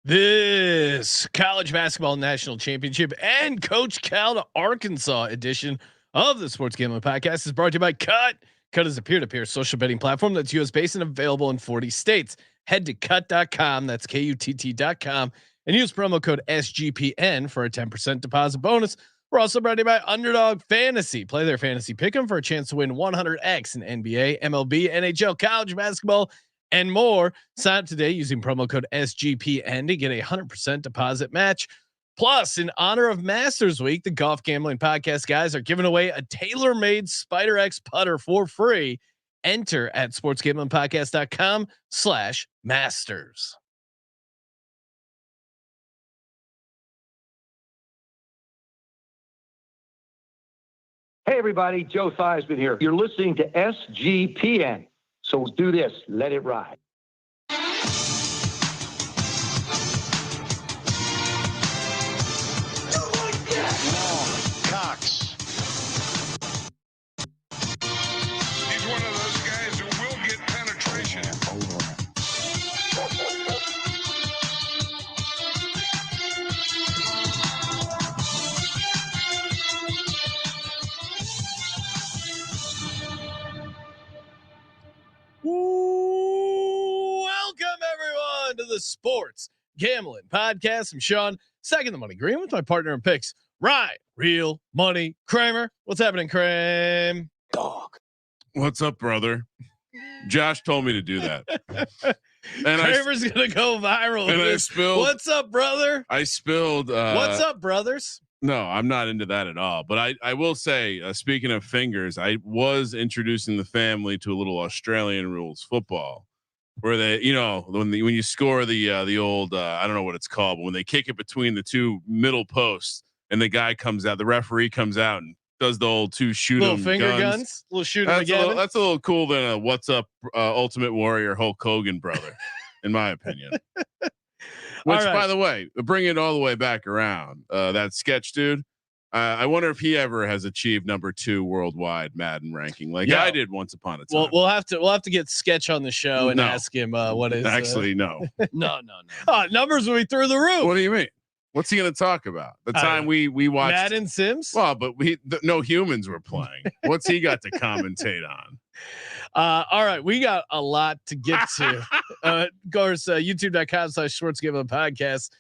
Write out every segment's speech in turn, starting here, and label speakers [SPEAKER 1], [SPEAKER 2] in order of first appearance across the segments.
[SPEAKER 1] This college basketball national championship and Coach Cal to Arkansas edition of the Sports Gambling Podcast is brought to you by Cut. Cut is a peer-to-peer social betting platform that's US based and available in 40 states. Head to cut.com. That's KUTT.com and use promo code SGPN for a 10% deposit bonus. We're also brought to you by Underdog Fantasy. Play their fantasy pick'em for a chance to win 100x in NBA, MLB, NHL, college basketball, and more. Sign up today using promo code SGPN to get a 100% deposit match. Plus, in honor of Masters Week, the Golf Gambling Podcast guys are giving away a tailor-made Spider X putter for free. Enter at sportsgamblingpodcast.com/masters.
[SPEAKER 2] Hey everybody, Joe Theismann here. You're listening to SGPN. So do this, let it ride.
[SPEAKER 3] Cox. He's one of those guys who will get penetration.
[SPEAKER 1] Welcome everyone to the Sports Gambling Podcast. I'm Sean, second the money green with my partner in picks, Ryan, Real Money Kramer. What's happening, Kramer?
[SPEAKER 4] Dog. What's up, brother? Josh told me to do that.
[SPEAKER 1] And Kramer's gonna go viral.
[SPEAKER 4] And I spilled.
[SPEAKER 1] What's up, brother?
[SPEAKER 4] I spilled.
[SPEAKER 1] What's up, brothers?
[SPEAKER 4] No, I'm not into that at all. But I will say, speaking of fingers, I was introducing the family to a little Australian rules football, where they, when you score the old I don't know what it's called, but when they kick it between the two middle posts and the guy comes out, the referee comes out and does the old two shoot
[SPEAKER 1] little
[SPEAKER 4] 'em
[SPEAKER 1] finger guns, little shoot 'em again.
[SPEAKER 4] That's a little cool than a what's up Ultimate Warrior Hulk Hogan brother, in my opinion. Which, right, by the way, bring it all the way back around. That sketch dude. I wonder if he ever has achieved number 2 worldwide Madden ranking like I did once upon a time.
[SPEAKER 1] Well, we'll have to get Sketch on the show and ask him what is.
[SPEAKER 4] Actually, no.
[SPEAKER 1] No. Numbers will be through the roof.
[SPEAKER 4] What do you mean? What's he going to talk about? The time we watched
[SPEAKER 1] Madden Sims.
[SPEAKER 4] Well, but no humans were playing. What's he got to commentate on?
[SPEAKER 1] All right, we got a lot to get to. Of course, youtube.com/sports gambling podcast.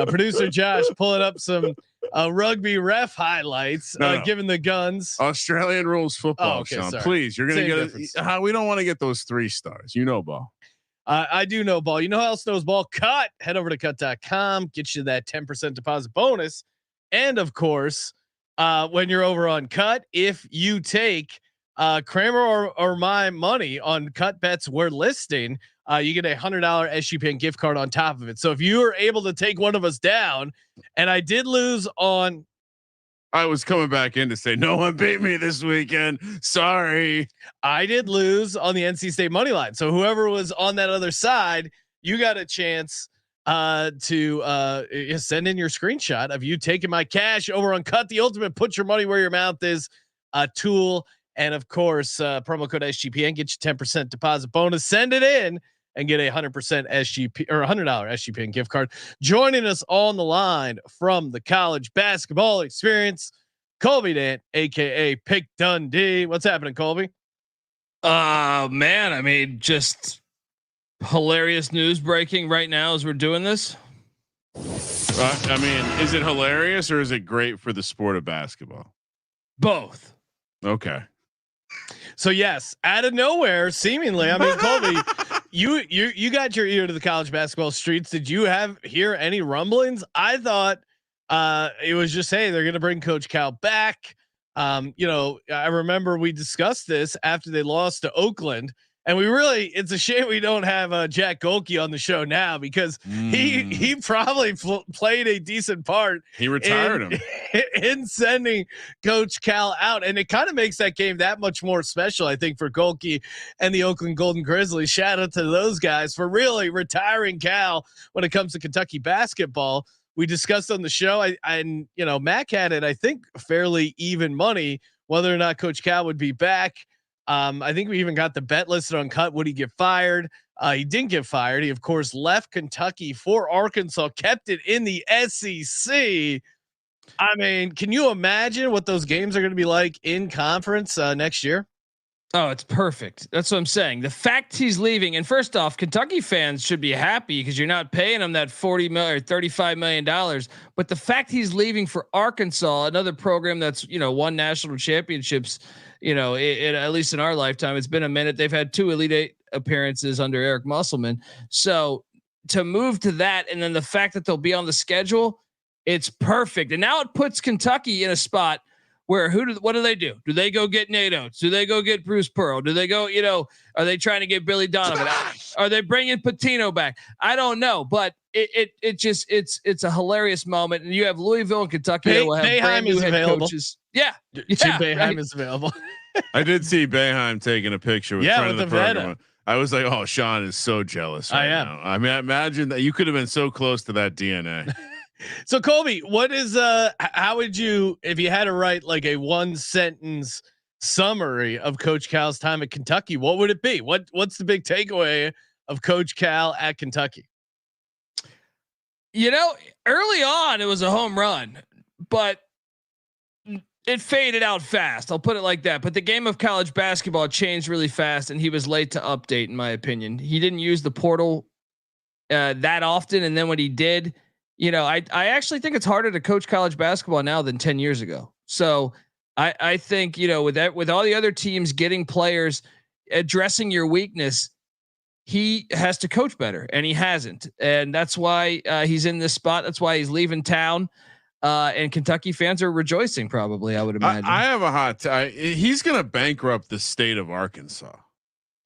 [SPEAKER 1] Producer Josh pulling up some rugby ref highlights, given the guns.
[SPEAKER 4] Australian rules football,
[SPEAKER 1] okay,
[SPEAKER 4] Sean.
[SPEAKER 1] sorry.
[SPEAKER 4] Please, you're going to get we don't want to get those 3 stars. Ball.
[SPEAKER 1] I do know ball. You know how else knows ball? Cut. Head over to cut.com. Get you that 10% deposit bonus. And of course, when you're over on Cut, if you take Kramer or my money on cut bets we're listing, you get a $100 SGPN gift card on top of it. So if you were able to take one of us down, and I did lose on,
[SPEAKER 4] I was coming back in to say no one beat me this weekend. Sorry,
[SPEAKER 1] I did lose on the NC State money line. So whoever was on that other side, you got a chance to send in your screenshot of you taking my cash over on Cut the Ultimate. Put your money where your mouth is. Tool. And of course, promo code SGPN, get you 10% deposit bonus. Send it in and get a 100% SGP or $100 SGPN gift card. Joining us on the line from the college basketball experience, Colby Dant, aka Pick Dundee. What's happening, Colby?
[SPEAKER 5] Man, I mean, just hilarious news breaking right now as we're doing this.
[SPEAKER 4] I mean, is it hilarious or is it great for the sport of basketball?
[SPEAKER 5] Both.
[SPEAKER 4] Okay.
[SPEAKER 1] So yes, out of nowhere, seemingly. I mean, Colby, you got your ear to the college basketball streets. Did you hear any rumblings? I thought it was just, hey, they're going to bring Coach Cal back. I remember we discussed this after they lost to Oakland, and it's a shame we don't have Jack Golke on the show now, because he probably played a decent part.
[SPEAKER 4] He retired him
[SPEAKER 1] in sending Coach Cal out, and it kind of makes that game that much more special, I think, for Golke and the Oakland Golden Grizzlies. Shout out to those guys for really retiring Cal when it comes to Kentucky basketball. We discussed on the show, Mac had it, I think, fairly even money whether or not Coach Cal would be back. I think we even got the bet listed on Cut. Would he get fired? He didn't get fired. He of course left Kentucky for Arkansas, kept it in the SEC. I mean, can you imagine what those games are going to be like in conference next year?
[SPEAKER 5] Oh, it's perfect. That's what I'm saying. The fact he's leaving, and first off, Kentucky fans should be happy because you're not paying him that $40 million or $35 million. But the fact he's leaving for Arkansas, another program that's won national championships, at least in our lifetime, it's been a minute. They've had 2 Elite Eight appearances under Eric Musselman. So to move to that, and then the fact that they'll be on the schedule, it's perfect. And now it puts Kentucky in a spot where what do they do? Do they go get Nate Oates? Do they go get Bruce Pearl? Do they go, are they trying to get Billy Donovan? Are they bringing Patino back? I don't know, but it's a hilarious moment. And you have Louisville and Kentucky that will have brand new head coaches. Yeah.
[SPEAKER 1] Jim Boeheim is available.
[SPEAKER 4] I did see Boeheim taking a picture with friend of the program. I was like, oh, Sean is so jealous right now. I mean, I imagine that you could have been so close to that DNA.
[SPEAKER 1] So Colby, what is how would you, if you had to write like a 1-sentence summary of Coach Cal's time at Kentucky, what would it be? What's the big takeaway of Coach Cal at Kentucky?
[SPEAKER 5] Early on it was a home run, but it faded out fast. I'll put it like that. But the game of college basketball changed really fast, and he was late to update, in my opinion. He didn't use the portal that often, and then when he did, I actually think it's harder to coach college basketball now than 10 years ago. So I think, with all the other teams getting players, addressing your weakness, he has to coach better, and he hasn't. And that's why he's in this spot. That's why he's leaving town. And Kentucky fans are rejoicing, probably, I would imagine.
[SPEAKER 4] I have a hot he's going to bankrupt the state of Arkansas.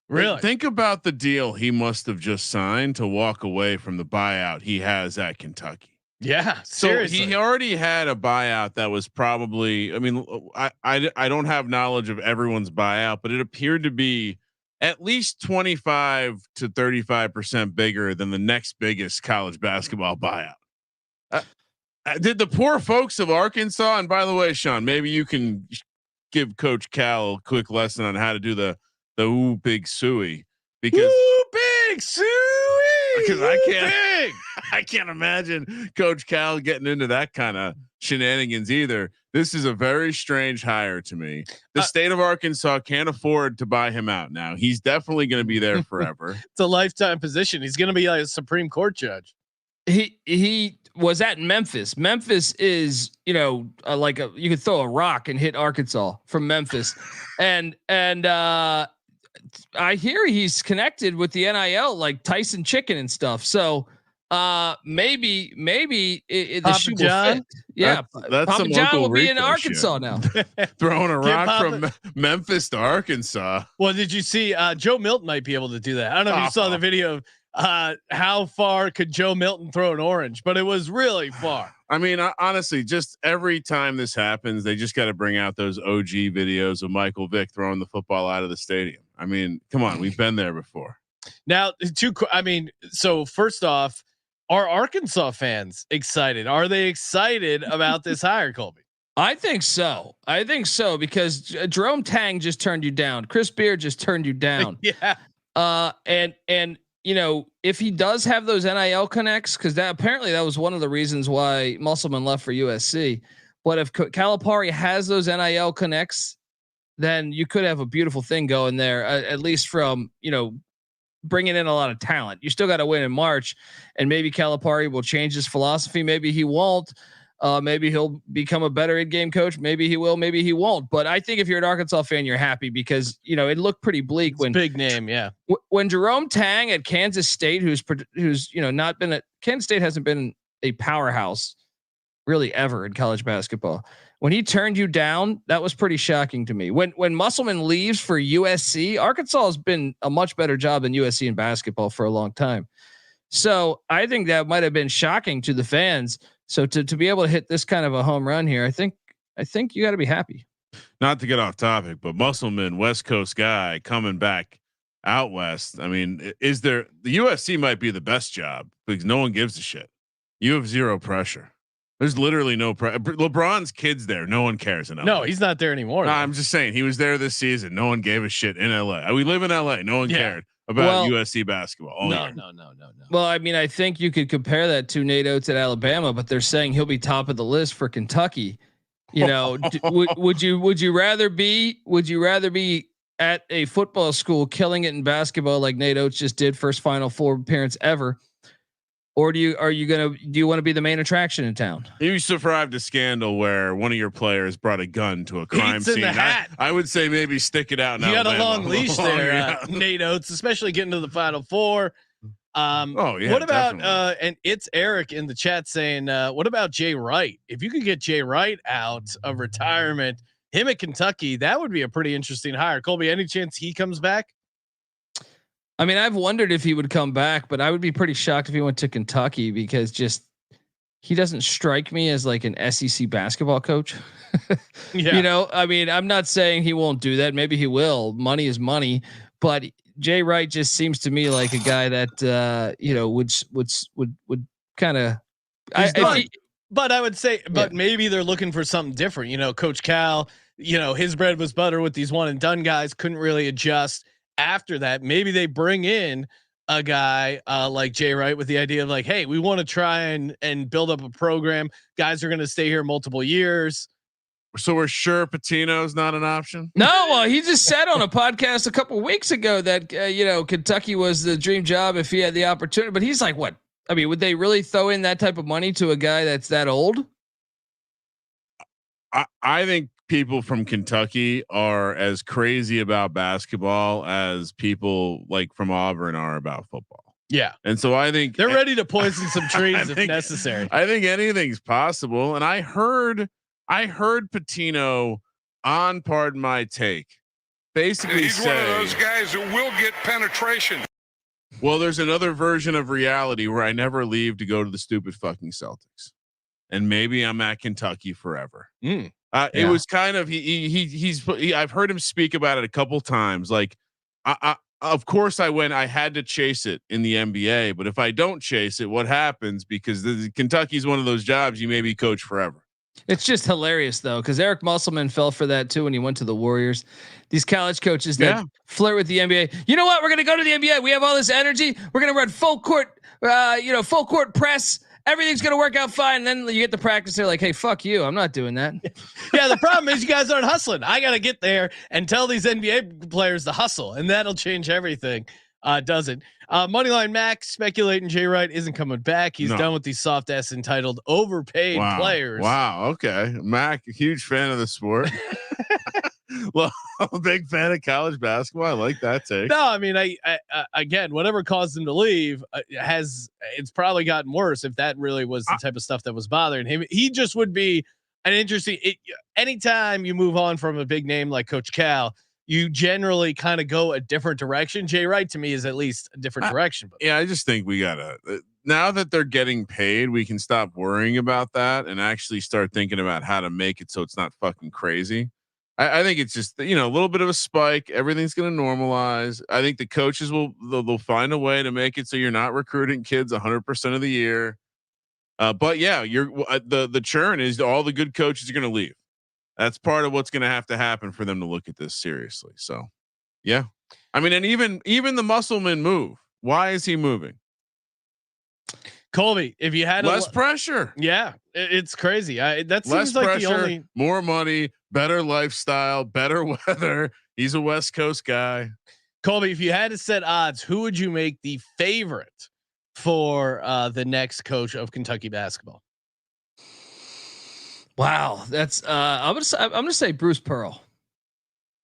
[SPEAKER 1] Really?
[SPEAKER 4] Think about the deal he must have just signed to walk away from the buyout he has at Kentucky.
[SPEAKER 1] Yeah,
[SPEAKER 4] so
[SPEAKER 1] seriously.
[SPEAKER 4] He already had a buyout that was probably, I mean, I don't have knowledge of everyone's buyout, but it appeared to be at least 25 to 35% bigger than the next biggest college basketball buyout. Did the poor folks of Arkansas, and by the way, Sean, maybe you can give Coach Cal a quick lesson on how to do the ooh big suey, because
[SPEAKER 1] ooh big suey,
[SPEAKER 4] because I can't imagine Coach Cal getting into that kind of shenanigans either. This is a very strange hire to me. The state of Arkansas can't afford to buy him out now. He's definitely going to be there forever.
[SPEAKER 1] It's a lifetime position. He's going to be like a Supreme Court judge.
[SPEAKER 5] He was at Memphis. Memphis is, like you could throw a rock and hit Arkansas from Memphis. and I hear he's connected with the NIL, like Tyson Chicken and stuff. So maybe the shoe will fit. Yeah,
[SPEAKER 4] that's
[SPEAKER 5] Papa
[SPEAKER 4] some
[SPEAKER 5] John will be
[SPEAKER 4] Rico
[SPEAKER 5] in Arkansas now.
[SPEAKER 4] Throwing a rock from Memphis to Arkansas.
[SPEAKER 1] Well, did you see Joe Milton might be able to do that? I don't know if you saw the video of how far could Joe Milton throw an orange, but it was really far.
[SPEAKER 4] I mean, honestly, just every time this happens, they just got to bring out those OG videos of Michael Vick throwing the football out of the stadium. I mean, come on, we've been there before.
[SPEAKER 1] Now, so first off, are Arkansas fans excited? Are they excited about this hire, Colby?
[SPEAKER 5] I think so because Jerome Tang just turned you down. Chris Beard just turned you down.
[SPEAKER 1] Yeah.
[SPEAKER 5] And if he does have those NIL connects, because that was one of the reasons why Musselman left for USC. But if Calipari has those NIL connects, then you could have a beautiful thing going there, at least from, bringing in a lot of talent. You still got to win in March, and maybe Calipari will change his philosophy. Maybe he won't. Maybe he'll become a better in-game coach. Maybe he will. Maybe he won't. But I think if you're an Arkansas fan, you're happy because it looked pretty bleak
[SPEAKER 1] when big name, yeah.
[SPEAKER 5] When Jerome Tang at Kansas State, who's not been at Kansas State, hasn't been a powerhouse really ever in college basketball. When he turned you down, that was pretty shocking to me. When Musselman leaves for USC, Arkansas has been a much better job than USC in basketball for a long time. So I think that might have been shocking to the fans. So to be able to hit this kind of a home run here, I think you got to be happy.
[SPEAKER 4] Not to get off topic, but Musselman, West Coast guy coming back out west. I mean, the USC might be the best job because no one gives a shit. You have zero pressure. There's literally no LeBron's kids there. No one cares enough.
[SPEAKER 1] No, he's not there anymore.
[SPEAKER 4] No, I'm just saying he was there this season. No one gave a shit in LA. We live in LA. No one cared. about USC basketball.
[SPEAKER 1] No.
[SPEAKER 5] Well, I mean, I think you could compare that to Nate Oates at Alabama, but they're saying he'll be top of the list for Kentucky. You know, would you rather be at a football school killing it in basketball like Nate Oates just did, first Final Four appearance ever? Or do you want to be the main attraction in town?
[SPEAKER 4] You survived a scandal where one of your players brought a gun to a crime scene. I would say maybe stick it out.
[SPEAKER 1] You got a long leash there, Nate Oates, especially getting to the Final Four. What about and it's Eric in the chat saying, what about Jay Wright? If you could get Jay Wright out of retirement, him at Kentucky, that would be a pretty interesting hire. Colby, any chance he comes back?
[SPEAKER 5] I mean, I've wondered if he would come back, but I would be pretty shocked if he went to Kentucky because he doesn't strike me as like an SEC basketball coach.
[SPEAKER 1] Yeah.
[SPEAKER 5] You know, I mean, I'm not saying he won't do that. Maybe he will. Money is money, but Jay Wright just seems to me like a guy that would kind of.
[SPEAKER 1] But I would say, maybe they're looking for something different. You know, Coach Cal, his bread was butter with these one and done guys, couldn't really adjust. After that, maybe they bring in a guy like Jay Wright with the idea of like, hey, we want to try and build up a program. Guys are going to stay here multiple years.
[SPEAKER 4] So we're sure Pitino's not an option.
[SPEAKER 5] No, well, he just said on a podcast a couple of weeks ago that Kentucky was the dream job if he had the opportunity. But he's like, what? I mean, would they really throw in that type of money to a guy that's that old?
[SPEAKER 4] I think people from Kentucky are as crazy about basketball as people like from Auburn are about football.
[SPEAKER 1] Yeah.
[SPEAKER 4] And so I think
[SPEAKER 1] they're ready to poison some trees if necessary.
[SPEAKER 4] I think anything's possible. And I heard Pitino on Pardon My Take basically
[SPEAKER 3] he's one of those guys who will get penetration.
[SPEAKER 4] Well, there's another version of reality where I never leave to go to the stupid fucking Celtics. And maybe I'm at Kentucky forever. It was kind of I've heard him speak about it a couple times. Like, of course I had to chase it in the NBA, but if I don't chase it, what happens? Because Kentucky's one of those jobs you maybe coach forever.
[SPEAKER 5] It's just hilarious though, because Eric Musselman fell for that too when he went to the Warriors. These college coaches that flirt with the NBA. You know what? We're going to go to the NBA. We have all this energy. We're going to run full court press. Everything's going to work out fine. And then you get to practice. They're like, hey, fuck you. I'm not doing that.
[SPEAKER 1] Yeah. The problem is you guys aren't hustling. I got to get there and tell these NBA players to hustle, and that'll change everything. Doesn't. Moneyline Max speculating Jay Wright isn't coming back. He's done with these soft ass entitled overpaid players.
[SPEAKER 4] Wow. Okay. Mac, a huge fan of the sport. Well, I'm a big fan of college basketball. I like that take.
[SPEAKER 1] No, I mean, I again, whatever caused him to leave it's probably gotten worse. If that really was the type of stuff that was bothering him, he just would be an interesting. Anytime you move on from a big name like Coach Cal, you generally kind of go a different direction. Jay Wright to me is at least a different direction. But
[SPEAKER 4] I just think we gotta, now that they're getting paid, we can stop worrying about that and actually start thinking about how to make it so it's not fucking crazy. I think it's just, a little bit of a spike. Everything's going to normalize. I think the coaches they'll find a way to make it so you're not recruiting kids 100% of the year. But yeah, the churn is all the good coaches are going to leave. That's part of what's going to have to happen for them to look at this seriously. So, yeah, I mean, and even the Musselman move. Why is he moving?
[SPEAKER 1] Colby, if you had
[SPEAKER 4] less pressure,
[SPEAKER 1] it's crazy. That seems
[SPEAKER 4] less
[SPEAKER 1] like
[SPEAKER 4] pressure,
[SPEAKER 1] the only
[SPEAKER 4] more money, better lifestyle, better weather. He's a West Coast guy.
[SPEAKER 1] Colby, if you had to set odds, who would you make the favorite for the next coach of Kentucky basketball?
[SPEAKER 5] Wow, that's I'm gonna say Bruce Pearl.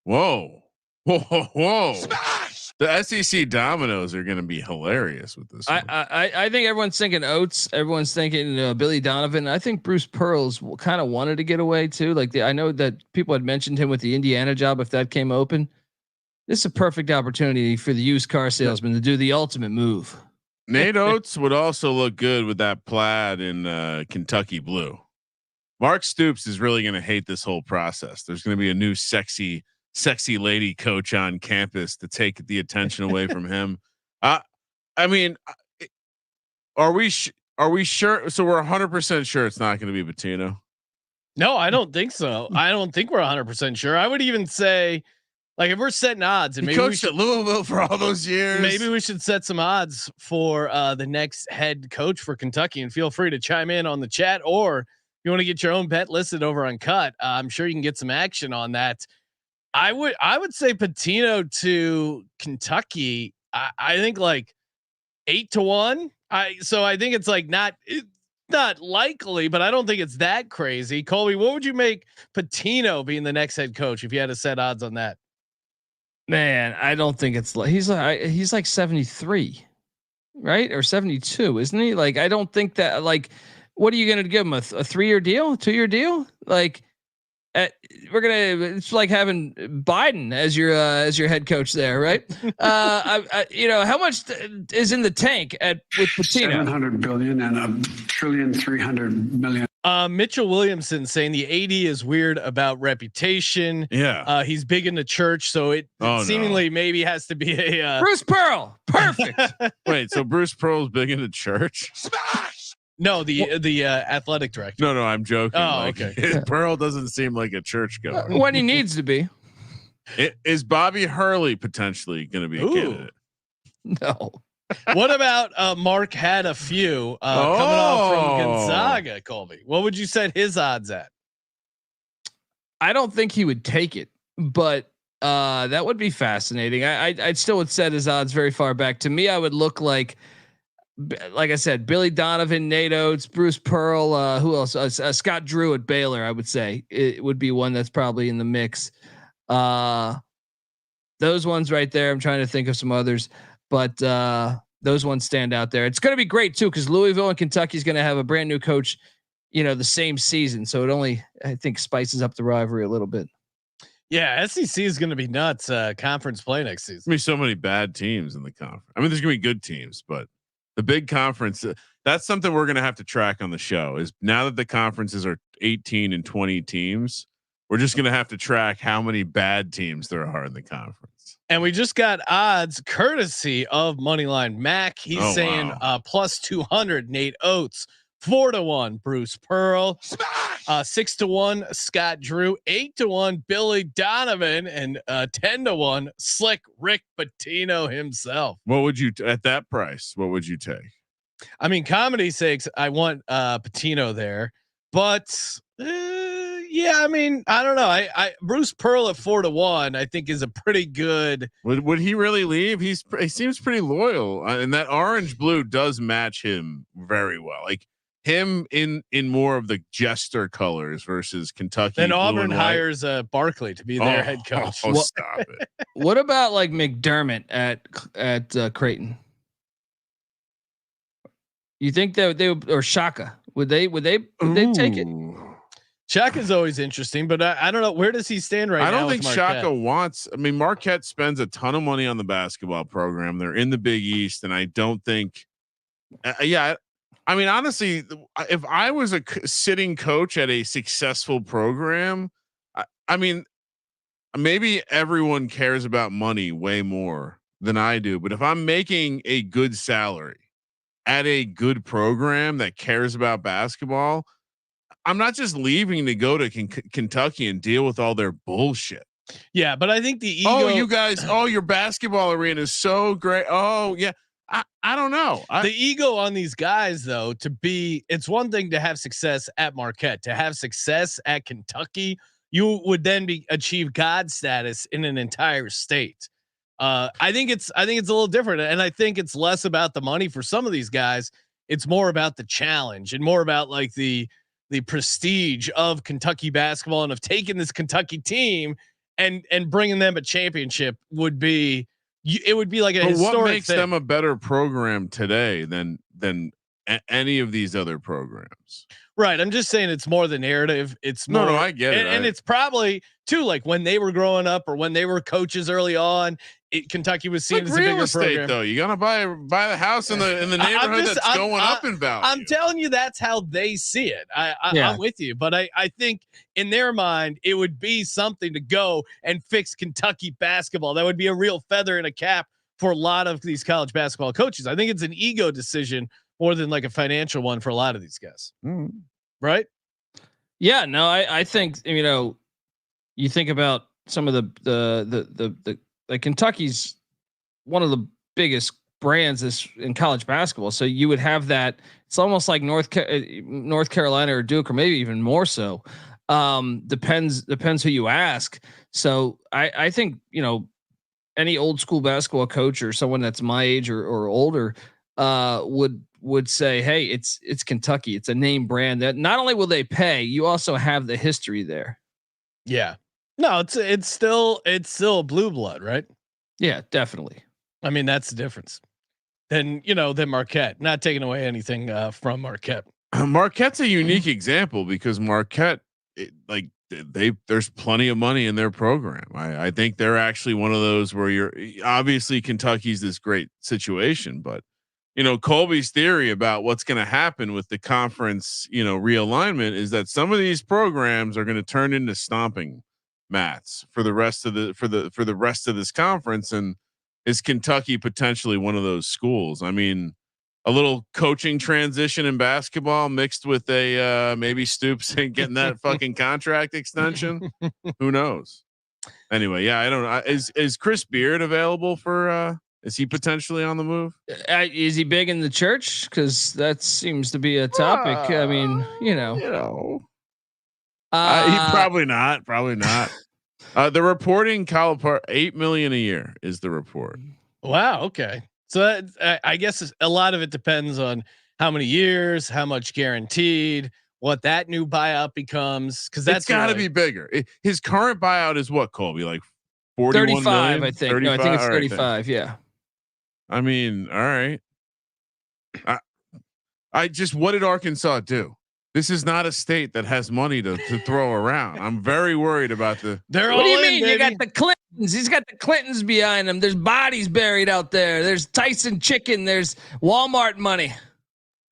[SPEAKER 4] Whoa. Smash! The SEC dominoes are going to be hilarious with this.
[SPEAKER 5] I think everyone's thinking Oates. Everyone's thinking Billy Donovan. I think Bruce Pearl's kind of wanted to get away too. Like I know that people had mentioned him with the Indiana job. If that came open, this is a perfect opportunity for the used car salesman to do the ultimate move.
[SPEAKER 4] Nate Oates would also look good with that plaid in Kentucky blue. Mark Stoops is really going to hate this whole process. There's going to be a new sexy lady coach on campus to take the attention away from him. I mean, are we sure? So we're 100% sure it's not going to be Pitino.
[SPEAKER 1] No, I don't think so. I don't think we're 100% sure. I would even say Like if we're setting odds, and
[SPEAKER 4] he
[SPEAKER 1] maybe we
[SPEAKER 4] coached
[SPEAKER 1] should,
[SPEAKER 4] at Louisville for all those years.
[SPEAKER 1] maybe we should set some odds for the next head coach for Kentucky. And feel free to chime in on the chat, or if you want to get your own bet listed over on Cut, I'm sure you can get some action on that. I would say Pitino to Kentucky. I think like 8-1. So I think it's like not likely, but I don't think it's that crazy. Colby, what would you make Pitino being the next head coach if you had to set odds on that?
[SPEAKER 5] Man, I don't think it's like he's like 73, right? Or 72, isn't he? Like, I don't think that, like, what are you going to give him, a 3-year deal, 2-year deal? Like, it's like having Biden as your head coach there, right? How much is in the tank with Pitino?
[SPEAKER 6] 700 billion and $1.3 trillion.
[SPEAKER 1] Mitchell Williamson saying the AD is weird about reputation.
[SPEAKER 4] Yeah.
[SPEAKER 1] He's big in the church, so it seemingly maybe has to be a
[SPEAKER 5] Bruce Pearl. Perfect.
[SPEAKER 4] Wait, so Bruce Pearl's big in the church?
[SPEAKER 3] Smash!
[SPEAKER 1] No, the athletic director.
[SPEAKER 4] No, I'm joking.
[SPEAKER 1] Oh, okay.
[SPEAKER 4] Pearl doesn't seem like a churchgoer.
[SPEAKER 5] When he needs to be.
[SPEAKER 4] Is Bobby Hurley potentially going to be a candidate?
[SPEAKER 5] No.
[SPEAKER 1] What about Mark had a few coming off from Gonzaga, Colby? What would you set his odds at?
[SPEAKER 5] I don't think he would take it, but that would be fascinating. I still would set his odds very far back. To me, I would look like I said, Billy Donovan, Nate Oates, Bruce Pearl, who else? Scott Drew at Baylor, I would say it would be one that's probably in the mix. Those ones right there. I'm trying to think of some others, but those ones stand out there. It's going to be great too, because Louisville and Kentucky is going to have a brand new coach, the same season. So it only, I think, spices up the rivalry a little bit.
[SPEAKER 1] Yeah, SEC is going to be nuts. Conference play next season.
[SPEAKER 4] There's going to be so many bad teams in the conference. I mean, there's going to be good teams, but the big conference, that's something we're going to have to track on the show. Is now that the conferences are 18 and 20 teams, we're just going to have to track how many bad teams there are in the conference.
[SPEAKER 1] And we just got odds courtesy of Moneyline Mac. He's saying plus 200 Nate Oates, 4-1 Bruce Pearl, 6-1 Scott Drew, 8-1 Billy Donovan, and 10-1 Slick Rick Pitino himself.
[SPEAKER 4] What would you at that price? What would you take?
[SPEAKER 1] I mean, comedy's sakes, I want Pitino there, but yeah, I mean, I don't know. I Bruce Pearl at 4-1, I think is a pretty good.
[SPEAKER 4] Would he really leave? He seems pretty loyal, and that orange blue does match him very well. Like him in more of the jester colors versus Kentucky.
[SPEAKER 1] Then Auburn hires Barkley to be their head coach.
[SPEAKER 4] Stop it.
[SPEAKER 5] What about like McDermott at Creighton? You think that they would, or Shaka, would they take it?
[SPEAKER 1] Shaka's always interesting, but I don't know, where does he stand right now? I
[SPEAKER 4] don't think Shaka wants. I mean, Marquette spends a ton of money on the basketball program. They're in the Big East, and I don't think. I mean, honestly, if I was a sitting coach at a successful program, I mean, maybe everyone cares about money way more than I do. But if I'm making a good salary at a good program that cares about basketball, I'm not just leaving to go to Kentucky and deal with all their bullshit.
[SPEAKER 1] Yeah, but I think the ego.
[SPEAKER 4] Oh, you guys! Oh, your basketball arena is so great. Oh, yeah. I don't know.
[SPEAKER 1] The ego on these guys, though, it's one thing to have success at Marquette, to have success at Kentucky, you would then achieve God status in an entire state. I think it's a little different, and I think it's less about the money for some of these guys. It's more about the challenge and more about like the prestige of Kentucky basketball, and of taking this Kentucky team and bringing them a championship would be. It would be like a historic
[SPEAKER 4] what makes
[SPEAKER 1] thing.
[SPEAKER 4] them a better program today than any of these other programs?
[SPEAKER 1] Right. I'm just saying it's more the narrative. It's more,
[SPEAKER 4] no, I get it.
[SPEAKER 1] And it's probably too, like when they were growing up or when they were coaches early on, Kentucky was seen as a bigger program.
[SPEAKER 4] Though you gotta buy the house in the neighborhood that's going up in value.
[SPEAKER 1] I'm telling you, that's how they see it. I'm with you, but I think in their mind it would be something to go and fix Kentucky basketball. That would be a real feather in a cap for a lot of these college basketball coaches. I think it's an ego decision more than like a financial one for a lot of these guys. Right?
[SPEAKER 5] Yeah, no, I think, you think about some of the like Kentucky's one of the biggest brands in college basketball. So you would have that. It's almost like North Carolina or Duke, or maybe even more so. Depends who you ask. So I think, any old school basketball coach or someone that's my age or older, would say, hey, it's Kentucky. It's a name brand that not only will they pay, you also have the history there.
[SPEAKER 1] Yeah. No, it's still blue blood, right?
[SPEAKER 5] Yeah, definitely.
[SPEAKER 1] I mean, that's the difference. Than Marquette. Not taking away anything from Marquette.
[SPEAKER 4] Marquette's a unique example because Marquette, there's plenty of money in their program. I think they're actually one of those where you're obviously Kentucky's this great situation, but Colby's theory about what's going to happen with the conference, realignment is that some of these programs are going to turn into stomping mats for the rest of the rest of this conference. And is Kentucky potentially one of those schools? I mean, a little coaching transition in basketball mixed with a maybe Stoops and getting that fucking contract extension. Who knows? Anyway, yeah, I don't know. Is Chris Beard available for? Is he potentially on the move?
[SPEAKER 5] Is he big in the church? Because that seems to be a topic. I mean,
[SPEAKER 4] he probably not. Probably not. The reporting Calipari $8 million a year is the report.
[SPEAKER 1] Wow. Okay. So I guess a lot of it depends on how many years, how much guaranteed, what that new buyout becomes. Cause that's
[SPEAKER 4] got to be bigger. His current buyout is what, Colby? Like 41 million?
[SPEAKER 5] I think. No, I think it's 35. Yeah.
[SPEAKER 4] I mean, all right. I just, what did Arkansas do? This is not a state that has money to throw around. I'm very worried about the.
[SPEAKER 5] What do you mean? Baby. You got the Clintons. He's got the Clintons behind him. There's bodies buried out there. There's Tyson Chicken. There's Walmart money.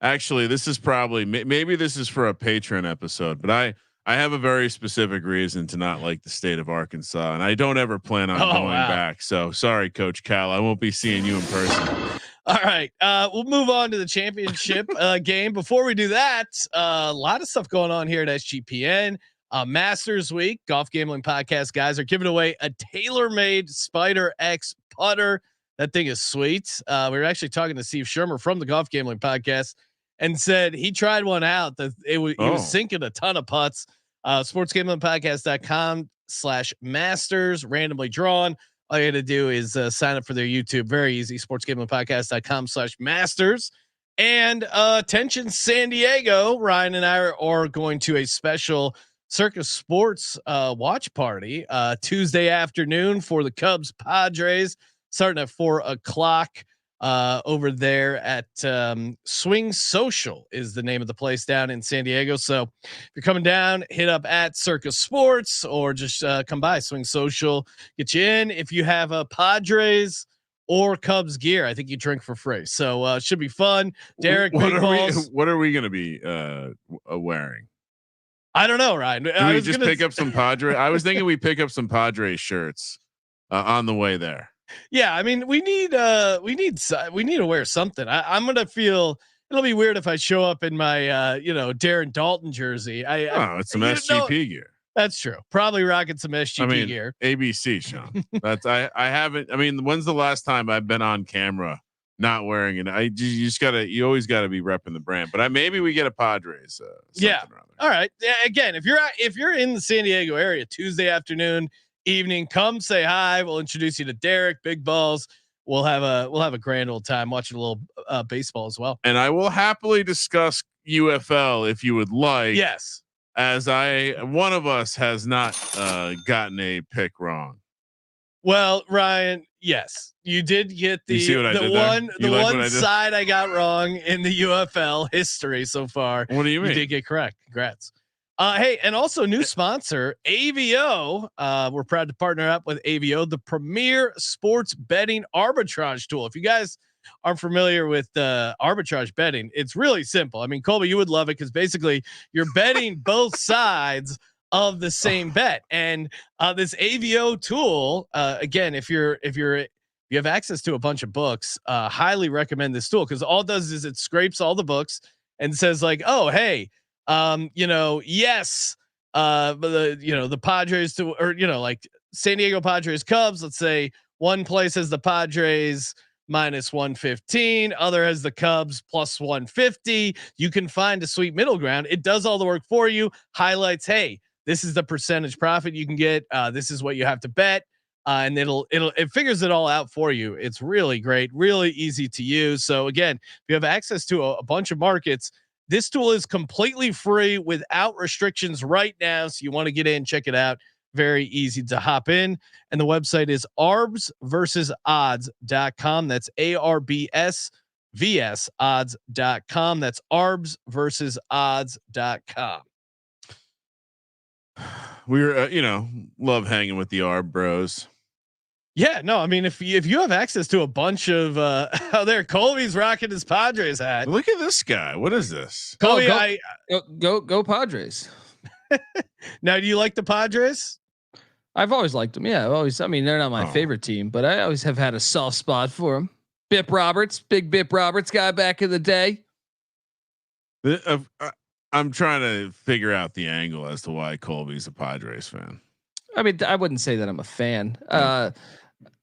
[SPEAKER 4] Actually, this is probably maybe this is for a Patreon episode, but I have a very specific reason to not like the state of Arkansas, and I don't ever plan on going back. So sorry, Coach Cal. I won't be seeing you in person.
[SPEAKER 1] All right. We'll move on to the championship game. Before we do that, a lot of stuff going on here at SGPN. Masters Week, Golf Gambling Podcast guys are giving away a tailor-made Spider X putter. That thing is sweet. We were actually talking to Steve Shermer from the Golf Gambling Podcast and said he tried one out that he was sinking a ton of putts. sportsgamblingpodcast.com/masters, randomly drawn. All you got to do is sign up for their YouTube. Very easy. sportsgamblingpodcast.com/masters. And attention San Diego, Ryan and I are going to a special Circus Sports watch party Tuesday afternoon for the Cubs Padres, starting at 4:00 over there at Swing Social is the name of the place down in San Diego. So if you're coming down, hit up at Circus Sports or just come by Swing Social, get you in. If you have a Padres or Cubs gear, I think you drink for free. So it should be fun. Derek,
[SPEAKER 4] what are we going to be wearing?
[SPEAKER 1] I don't know, Ryan.
[SPEAKER 4] Do we just pick up some Padres? I was thinking we pick up some Padres shirts on the way there.
[SPEAKER 1] Yeah, I mean, we need to wear something. I'm gonna feel it'll be weird if I show up in my Darren Dalton jersey.
[SPEAKER 4] It's some SGP gear.
[SPEAKER 1] That's true. Probably rocking some SGP gear.
[SPEAKER 4] ABC, Sean. That's I haven't. I mean, when's the last time I've been on camera not wearing it? You always gotta be repping the brand. But maybe we get a Padres.
[SPEAKER 1] Yeah. All right. Yeah. Again, if you're in the San Diego area Tuesday afternoon, evening, come say hi. We'll introduce you to Derek, Big Balls. We'll have a grand old time watching a little baseball as well.
[SPEAKER 4] And I will happily discuss UFL if you would like.
[SPEAKER 1] Yes.
[SPEAKER 4] As one of us has not gotten a pick wrong.
[SPEAKER 1] Well, Ryan, yes, you did get the one side I got wrong in the UFL history so far.
[SPEAKER 4] What do you mean?
[SPEAKER 1] You did get correct. Congrats. Hey, and also new sponsor, AVO. We're proud to partner up with AVO, the premier sports betting arbitrage tool. If you guys aren't familiar with arbitrage betting, it's really simple. I mean, Colby, you would love it because basically you're betting both sides of the same bet. And this AVO tool, again, if you have access to a bunch of books, highly recommend this tool because all it does is it scrapes all the books and says like, oh, hey, yes, but the Padres to, or like San Diego Padres Cubs. Let's say one place has the Padres minus 115, other has the Cubs plus 150. You can find a sweet middle ground. It does all the work for you. Highlights, hey, this is the percentage profit you can get. This is what you have to bet. And it figures it all out for you. It's really great, really easy to use. So again, if you have access to a bunch of markets, this tool is completely free without restrictions right now. So you want to get in, check it out. Very easy to hop in. And the website is arbsversusodds.com. That's ARBS odds.com. That's arbsversusodds.com.
[SPEAKER 4] We're, love hanging with the Arb bros.
[SPEAKER 1] Yeah, no, I mean, if you have access to a bunch of, there, Colby's rocking his Padres hat.
[SPEAKER 4] Look at this guy. What is this?
[SPEAKER 1] Colby,
[SPEAKER 5] go Padres.
[SPEAKER 1] Now, do you like the Padres?
[SPEAKER 5] I've always liked them. Yeah, I mean, they're not my favorite team, but I always have had a soft spot for them. Bip Roberts, big Bip Roberts guy back in the day.
[SPEAKER 4] I'm trying to figure out the angle as to why Colby's a Padres fan.
[SPEAKER 5] I mean, I wouldn't say that I'm a fan.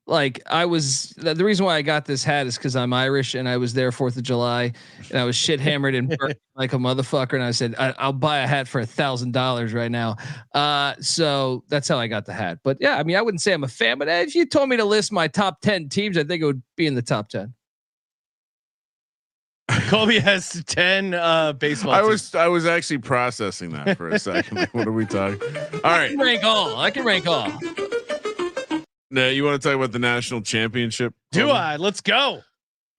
[SPEAKER 5] Like the reason why I got this hat is because I'm Irish and I was there 4th of July and I was shit hammered and burnt like a motherfucker. And I said, I'll buy a hat for $1,000 right now. So that's how I got the hat. But yeah, I mean, I wouldn't say I'm a fan, but if you told me to list my top 10 teams, I think it would be in the top 10.
[SPEAKER 1] Colby has 10 baseball.
[SPEAKER 4] I was actually processing that for a second. Like, what are we talking? All right.
[SPEAKER 5] I can rank all.
[SPEAKER 4] No, you want to talk about the national championship?
[SPEAKER 1] Do I? Let's go.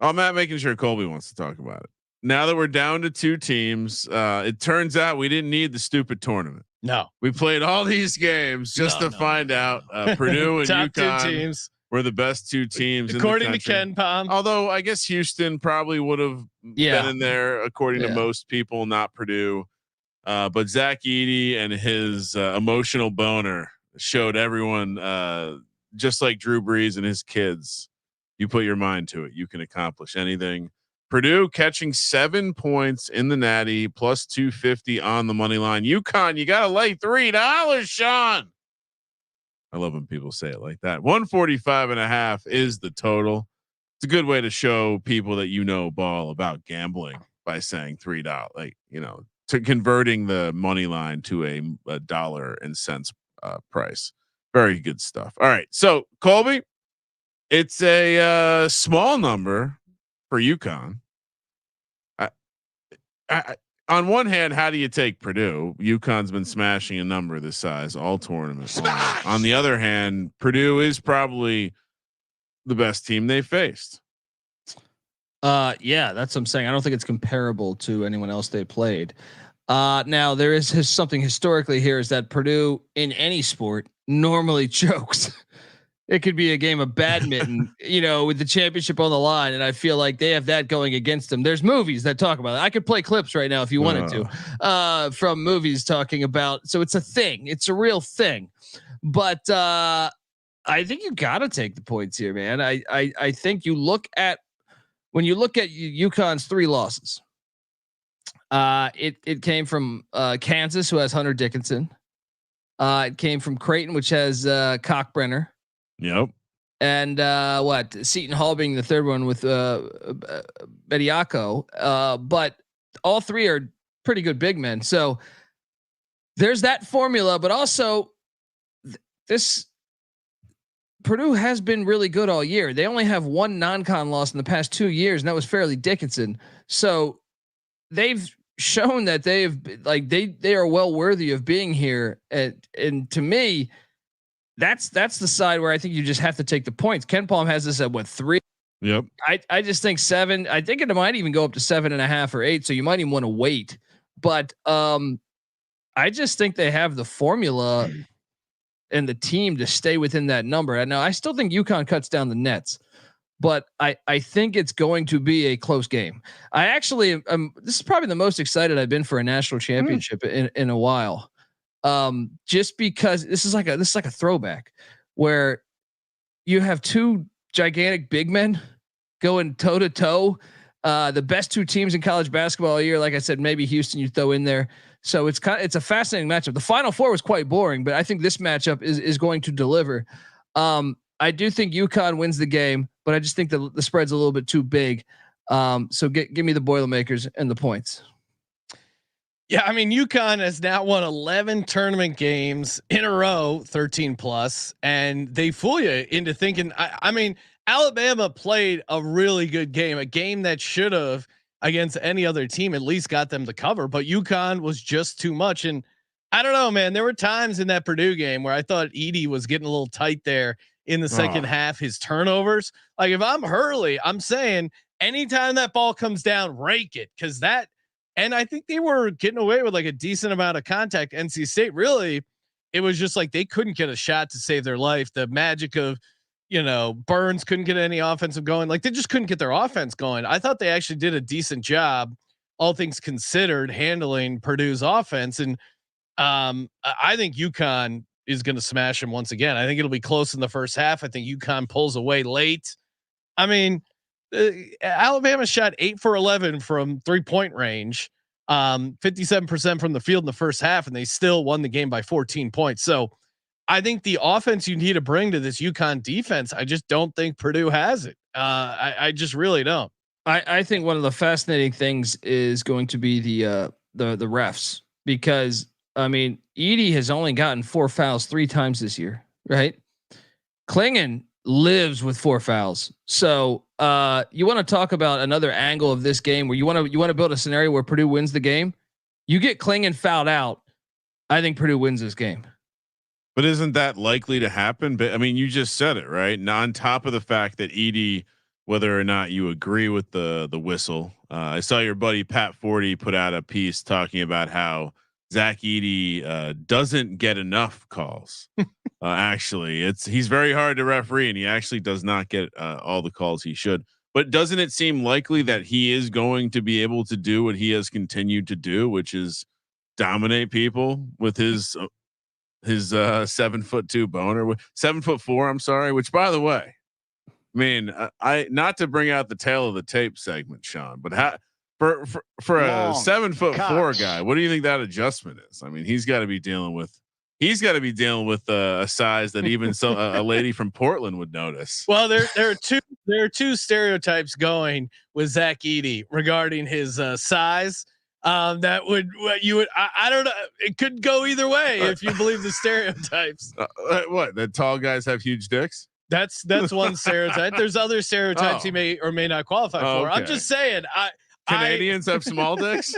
[SPEAKER 4] I'm not making sure Colby wants to talk about it. Now that we're down to 2 teams, it turns out we didn't need the stupid tournament.
[SPEAKER 1] No,
[SPEAKER 4] we played all these games just to find out Purdue and
[SPEAKER 1] top
[SPEAKER 4] UConn
[SPEAKER 1] 2 teams
[SPEAKER 4] were the best 2 teams
[SPEAKER 1] according
[SPEAKER 4] in the
[SPEAKER 1] to Ken Palm.
[SPEAKER 4] Although I guess Houston probably would have been in there according to most people, not Purdue. But Zach Edey and his emotional boner showed everyone, just like Drew Brees and his kids, you put your mind to it, you can accomplish anything. Purdue catching 7 points in the Natty, plus 250 on the money line. UConn, you got to lay $3, Sean. I love when people say it like that. 145.5 is the total. It's a good way to show people that ball about gambling by saying $3, to converting the money line to a dollar and cents price. Very good stuff. All right, so Colby, it's a small number for UConn. On one hand, how do you take Purdue? UConn's been smashing a number this size all tournament. On the other hand, Purdue is probably the best team they faced.
[SPEAKER 5] Yeah, that's what I'm saying. I don't think it's comparable to anyone else they played. Now there is something historically here is that Purdue in any sport normally chokes. It could be a game of badminton, with the championship on the line. And I feel like they have that going against them. There's movies that talk about it. I could play clips right now if you wanted to, from movies talking about, so it's a thing. It's a real thing, but, I think you got to take the points here, man. I think when you look at UConn's 3 losses, it came from, Kansas, who has Hunter Dickinson. It came from Creighton, which has, Cockbrenner.
[SPEAKER 4] Yep.
[SPEAKER 5] And Seton Hall being the third one with Bediako. But all 3 are pretty good big men. So there's that formula, but also this Purdue has been really good all year. They only have 1 non-con loss in the past 2 years, and that was Fairleigh Dickinson. So they've shown that they are well worthy of being here. And to me, that's the side where I think you just have to take the points. Ken Palm has this at 3.
[SPEAKER 4] Yep.
[SPEAKER 5] I just think 7. I think it might even go up to 7.5 or 8. So you might even want to wait. But I just think they have the formula and the team to stay within that number. And now I still think UConn cuts down the nets, but I think it's going to be a close game. I actually this is probably the most excited I've been for a national championship in a while. Just because this is like a throwback where you have 2 gigantic big men going toe to toe. The best 2 teams in college basketball all year. Like I said, maybe Houston you throw in there. So it's a fascinating matchup. The Final Four was quite boring, but I think this matchup is going to deliver. I do think UConn wins the game, but I just think the spread's a little bit too big. So give me the Boilermakers and the points.
[SPEAKER 1] Yeah, I mean, UConn has now won 11 tournament games in a row, 13 plus, and they fool you into thinking. I mean, Alabama played a really good game, a game that should have against any other team at least got them to cover, but UConn was just too much. And I don't know, man. There were times in that Purdue game where I thought Edey was getting a little tight there in the second half. His turnovers, like if I'm Hurley, I'm saying anytime that ball comes down, rake it, because that. And I think they were getting away with like a decent amount of contact. NC State, really, it was just like they couldn't get a shot to save their life. The magic of, Burns couldn't get any offensive going. Like they just couldn't get their offense going. I thought they actually did a decent job, all things considered, handling Purdue's offense. And I think UConn is going to smash them once again. I think it'll be close in the first half. I think UConn pulls away late. I mean, Alabama shot 8 for 11 from 3-point range, 57% from the field in the first half, and they still won the game by 14 points. So I think the offense you need to bring to this UConn defense, I just don't think Purdue has it. I just really don't.
[SPEAKER 5] I think one of the fascinating things is going to be the refs, because I mean, Edey has only gotten 4 fouls 3 times this year, right? Clingan lives with 4 fouls. So you want to talk about another angle of this game where you want to build a scenario where Purdue wins the game. You get Clingan fouled out. I think Purdue wins this game.
[SPEAKER 4] But isn't that likely to happen? But I mean, you just said it, right? And on top of the fact that Edey, whether or not you agree with the whistle, I saw your buddy Pat Forty put out a piece talking about how Zach Edey doesn't get enough calls. Actually, he's very hard to referee, and he actually does not get all the calls he should. But doesn't it seem likely that he is going to be able to do what he has continued to do, which is dominate people with his 7'2" boner, 7'4", I'm sorry. Which, by the way, I mean, I not to bring out the tail of the tape segment, Sean, but for a 7'4" guy, what do you think that adjustment is? I mean, he's got to be dealing with a size that even a lady from Portland would notice.
[SPEAKER 1] Well, there are two stereotypes going with Zach Edey regarding his size. I don't know. It could go either way if you believe the stereotypes.
[SPEAKER 4] What? That tall guys have huge dicks?
[SPEAKER 1] That's one stereotype. There's other stereotypes he may or may not qualify for.
[SPEAKER 4] Okay.
[SPEAKER 1] I'm just saying.
[SPEAKER 4] Canadians have small dicks.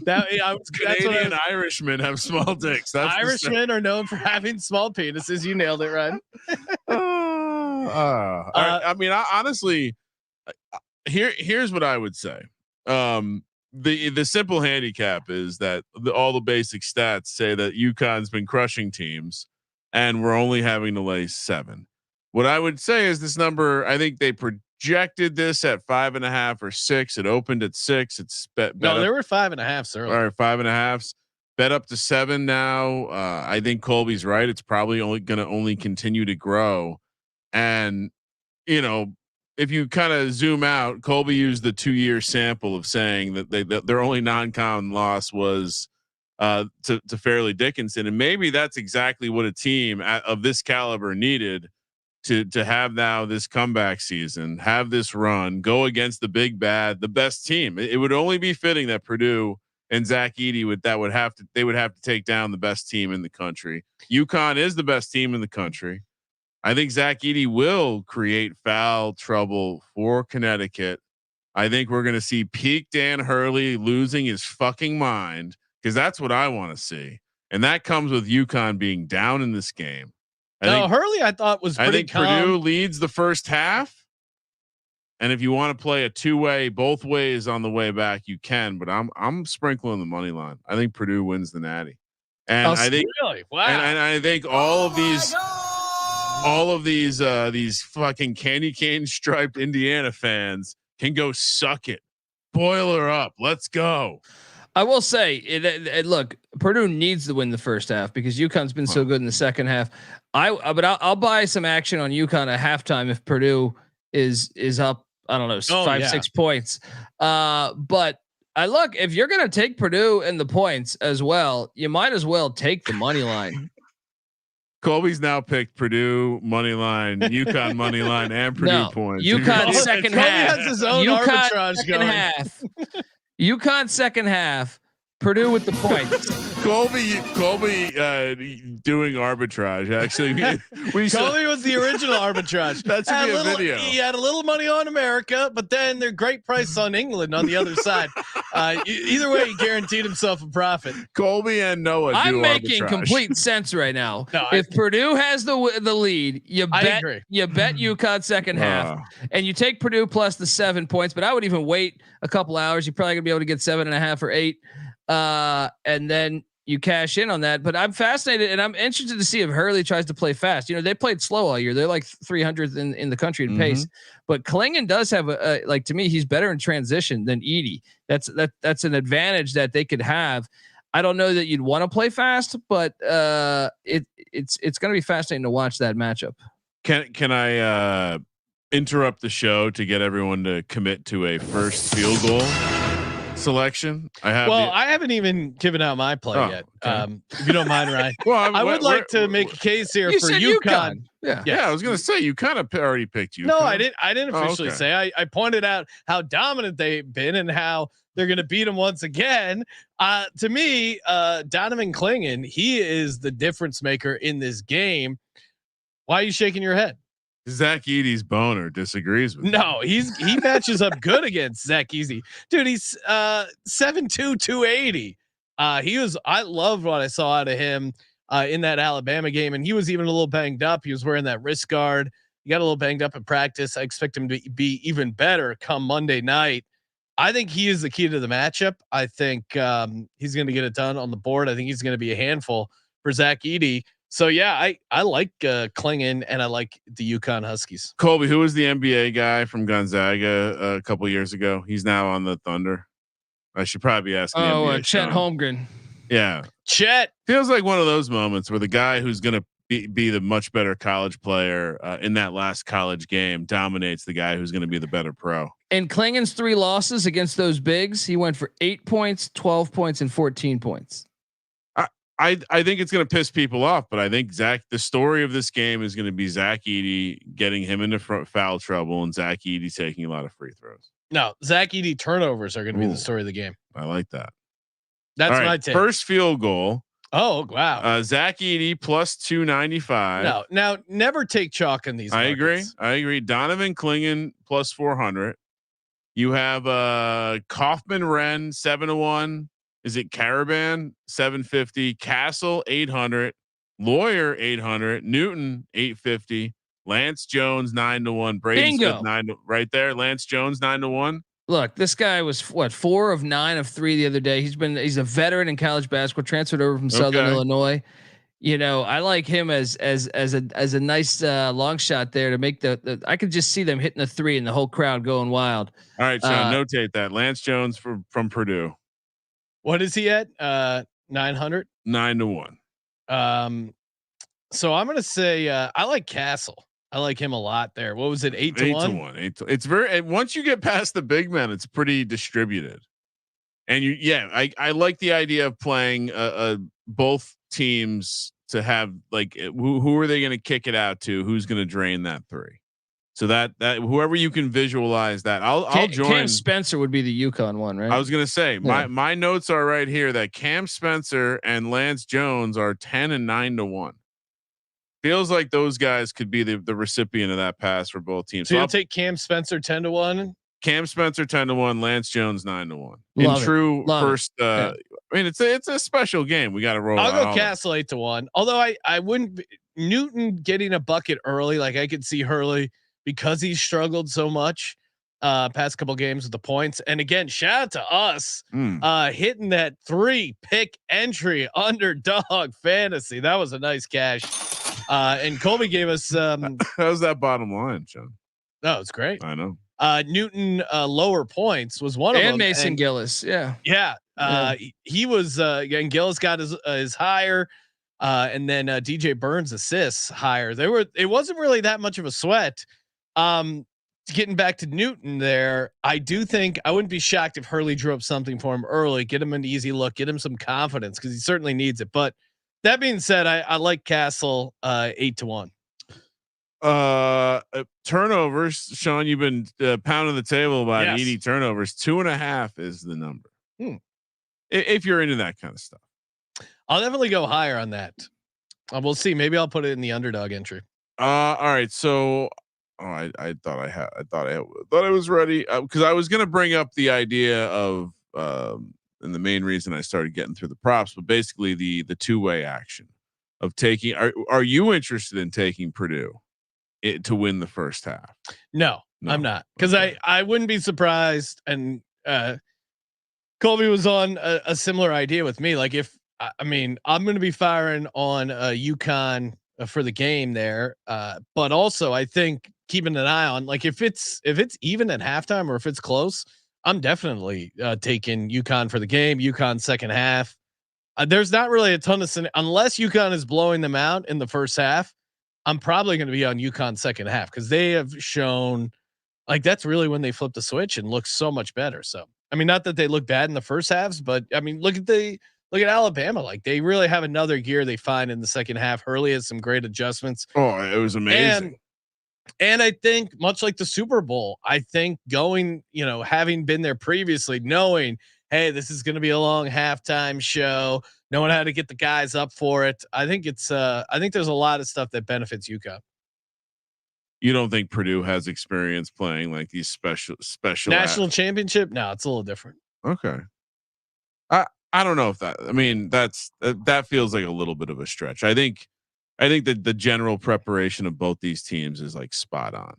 [SPEAKER 4] Canadian Irishmen have small dicks.
[SPEAKER 1] Irishmen are known for having small penises. You nailed it, Ryan.
[SPEAKER 4] I mean, honestly, here's what I would say. The simple handicap is that all the basic stats say that UConn's been crushing teams, and we're only having to lay 7. What I would say is this number. I think they projected this at 5.5 or 6. It opened at 6. It's
[SPEAKER 1] there were 5.5 earlier.
[SPEAKER 4] All right, 5.5. Bet up to 7 now. I think Colby's right. It's probably going to continue to grow. And if you kind of zoom out, Colby used the 2-year sample of saying that their only non-con loss was to Fairleigh Dickinson, and maybe that's exactly what a team of this caliber needed to have now this comeback season, have this run, go against the big bad, the best team. It would only be fitting that Purdue and Zach Edey would have to take down the best team in the country. UConn is the best team in the country. I think Zach Edey will create foul trouble for Connecticut. I think we're going to see peak Dan Hurley losing his fucking mind, because that's what I want to see. And that comes with UConn being down in this game.
[SPEAKER 1] Hurley, I thought was pretty calm.
[SPEAKER 4] Purdue leads the first half. And if you want to play a 2-way, both ways on the way back, you can, but I'm sprinkling the money line. I think Purdue wins the Natty. And I think,
[SPEAKER 1] really? Wow.
[SPEAKER 4] And I think all of these fucking candy cane striped Indiana fans can go suck it. Boiler up. Let's go.
[SPEAKER 5] I will say, look, Purdue needs to win the first half because UConn's been so good in the second half. I'll buy some action on UConn at halftime if Purdue is up. I don't know, 5-6 points. But I look, if you're going to take Purdue and the points as well, you might as well take the money line.
[SPEAKER 4] Colby's now picked Purdue money line, UConn money line, and Purdue points.
[SPEAKER 5] UConn second
[SPEAKER 1] Colby
[SPEAKER 5] half.
[SPEAKER 1] has his own
[SPEAKER 5] UConn
[SPEAKER 1] arbitrage
[SPEAKER 5] second
[SPEAKER 1] going.
[SPEAKER 5] half. UConn second half. Purdue with the points.
[SPEAKER 4] Colby doing arbitrage. Actually,
[SPEAKER 1] Colby was the original arbitrage.
[SPEAKER 4] That should be a video.
[SPEAKER 1] He had a little money on America, but then they're great price on England on the other side. Either way, he guaranteed himself a profit.
[SPEAKER 4] Colby and Noah.
[SPEAKER 5] I'm making complete sense right now.
[SPEAKER 1] No,
[SPEAKER 5] if Purdue has the lead, you bet UConn second half, and you take Purdue plus the 7 points. But I would even wait a couple hours. You're probably gonna be able to get 7.5 or 8. And then you cash in on that. But I'm fascinated and I'm interested to see if Hurley tries to play fast. They played slow all year. They're like 300th in the country in pace. But Clingan does have like, to me, he's better in transition than Edey. That's an advantage that they could have. I don't know that you'd want to play fast, but it's going to be fascinating to watch that matchup.
[SPEAKER 4] Can I interrupt the show to get everyone to commit to a first field goal selection? I
[SPEAKER 1] haven't even given out my play yet.
[SPEAKER 4] Okay.
[SPEAKER 1] If you don't mind, Ryan.
[SPEAKER 4] Well,
[SPEAKER 1] I would like to make a case here for UConn.
[SPEAKER 5] Yeah.
[SPEAKER 4] Yeah, I was gonna say you kind of already picked UConn.
[SPEAKER 1] No, I didn't officially say. I pointed out how dominant they've been and how they're going to beat them once again. To me, Donovan Clingan, he is the difference maker in this game. Why are you shaking your head?
[SPEAKER 4] Zach Edey's boner disagrees with me.
[SPEAKER 1] No, he matches up good against Zach Edey. Dude, he's 7'2", 280. I loved what I saw out of him in that Alabama game, and he was even a little banged up. He was wearing that wrist guard. He got a little banged up in practice. I expect him to be even better come Monday night. I think he is the key to the matchup. I think he's going to get it done on the board. I think he's going to be a handful for Zach Edey. So yeah, I like Clingan and I like the UConn Huskies.
[SPEAKER 4] Colby, who was the NBA guy from Gonzaga a couple years ago? He's now on the Thunder. I should probably be asking.
[SPEAKER 5] Chet Holmgren.
[SPEAKER 4] Yeah,
[SPEAKER 1] Chet
[SPEAKER 4] feels like one of those moments where the guy who's going to be the much better college player in that last college game dominates the guy who's going to be the better pro.
[SPEAKER 5] In Clingan's 3 losses against those bigs, he went for 8 points, 12 points, and 14 points.
[SPEAKER 4] I think it's going to piss people off, but I think the story of this game is going to be Zach Edey getting him into foul trouble and Zach Edey taking a lot of free throws.
[SPEAKER 1] No, Zach Edey turnovers are going to be the story of the game.
[SPEAKER 4] I like that.
[SPEAKER 1] That's my take.
[SPEAKER 4] First field goal.
[SPEAKER 1] Oh, wow.
[SPEAKER 4] Zach Edey plus 295.
[SPEAKER 1] No, now never take chalk in these.
[SPEAKER 4] I
[SPEAKER 1] markets.
[SPEAKER 4] agree. Donovan Clingan plus 400. You have Kaufman Wren 7-1. Is it Caravan 750? Castle 800. Lawyer 800. Newton 850. Lance Jones 9-1. Brady Smith 9 right there. Lance Jones 9-1.
[SPEAKER 5] Look, this guy was 4 of 9 of 3 the other day. He's a veteran in college basketball, transferred over from Southern Illinois. I like him as a nice long shot there to make the I could just see them hitting a 3 and the whole crowd going wild.
[SPEAKER 4] All right, Sean, notate that. Lance Jones from Purdue.
[SPEAKER 1] What is he at? 900?
[SPEAKER 4] 9-1.
[SPEAKER 1] So I'm gonna say I like Castle. I like him a lot there. What was it? 8-1?
[SPEAKER 4] 8-1. It's very, once you get past the big men, it's pretty distributed. And I like the idea of playing both teams to have like, who are they going to kick it out to? Who's going to drain that 3? So that whoever you can visualize that, I'll join.
[SPEAKER 5] Cam Spencer would be the UConn one, right?
[SPEAKER 4] I was going to say my notes are right here that Cam Spencer and Lance Jones are 10 and 9-1. Feels like those guys could be the recipient of that pass for both teams.
[SPEAKER 1] So you'll take Cam Spencer 10-1.
[SPEAKER 4] Cam Spencer 10-1. Lance Jones 9-1. In true first. I mean, it's a special game. We got to roll.
[SPEAKER 1] I'll go Castle 8-1. Although I wouldn't. Newton getting a bucket early, like I could see Hurley because he struggled so much past couple games with the points. And again, shout out to us hitting that 3 pick entry Underdog Fantasy. That was a nice cash. And Colby gave us
[SPEAKER 4] how's that bottom line, John?
[SPEAKER 1] No, it's great.
[SPEAKER 4] I know.
[SPEAKER 1] Newton lower points was one of them.
[SPEAKER 5] And Mason Gillis. Yeah.
[SPEAKER 1] He was and Gillis got his higher. And then DJ Burns assists higher. It wasn't really that much of a sweat. getting back to Newton there, I do think I wouldn't be shocked if Hurley drew up something for him early, get him an easy look, get him some confidence because he certainly needs it. But that being said, I like Castle 8-1.
[SPEAKER 4] Turnovers, Sean, you've been pounding the table about
[SPEAKER 1] Yes.
[SPEAKER 4] Edey turnovers. 2.5 is the number. If you're into that kind of stuff,
[SPEAKER 1] I'll definitely go higher on that. We'll see. Maybe I'll put it in the underdog entry.
[SPEAKER 4] All right. So, I thought I was ready because I was going to bring up the idea of, and the main reason I started getting through the props, but basically the two-way action of taking. Are you interested in taking Purdue to win the first half?
[SPEAKER 1] No, I'm not, because I wouldn't be surprised. And Colby was on a similar idea with me. Like if I'm going to be firing on UConn for the game there, but also I think keeping an eye on like if it's even at halftime or if it's close, I'm definitely taking UConn for the game. UConn second half. There's not really a ton of unless UConn is blowing them out in the first half. I'm probably going to be on UConn second half because they have shown like that's really when they flip the switch and look so much better. So not that they look bad in the first halves, but look at Alabama. Like they really have another gear they find in the second half. Hurley has some great adjustments.
[SPEAKER 4] Oh, it was amazing.
[SPEAKER 1] And I think much like the Super Bowl, I think going, having been there previously, knowing, hey, this is going to be a long halftime show, knowing how to get the guys up for it. I think there's a lot of stuff that benefits UConn.
[SPEAKER 4] You don't think Purdue has experience playing like these special
[SPEAKER 1] national championship? No, it's a little different.
[SPEAKER 4] Okay. I don't know if that feels like a little bit of a stretch. I think that the general preparation of both these teams is like spot on.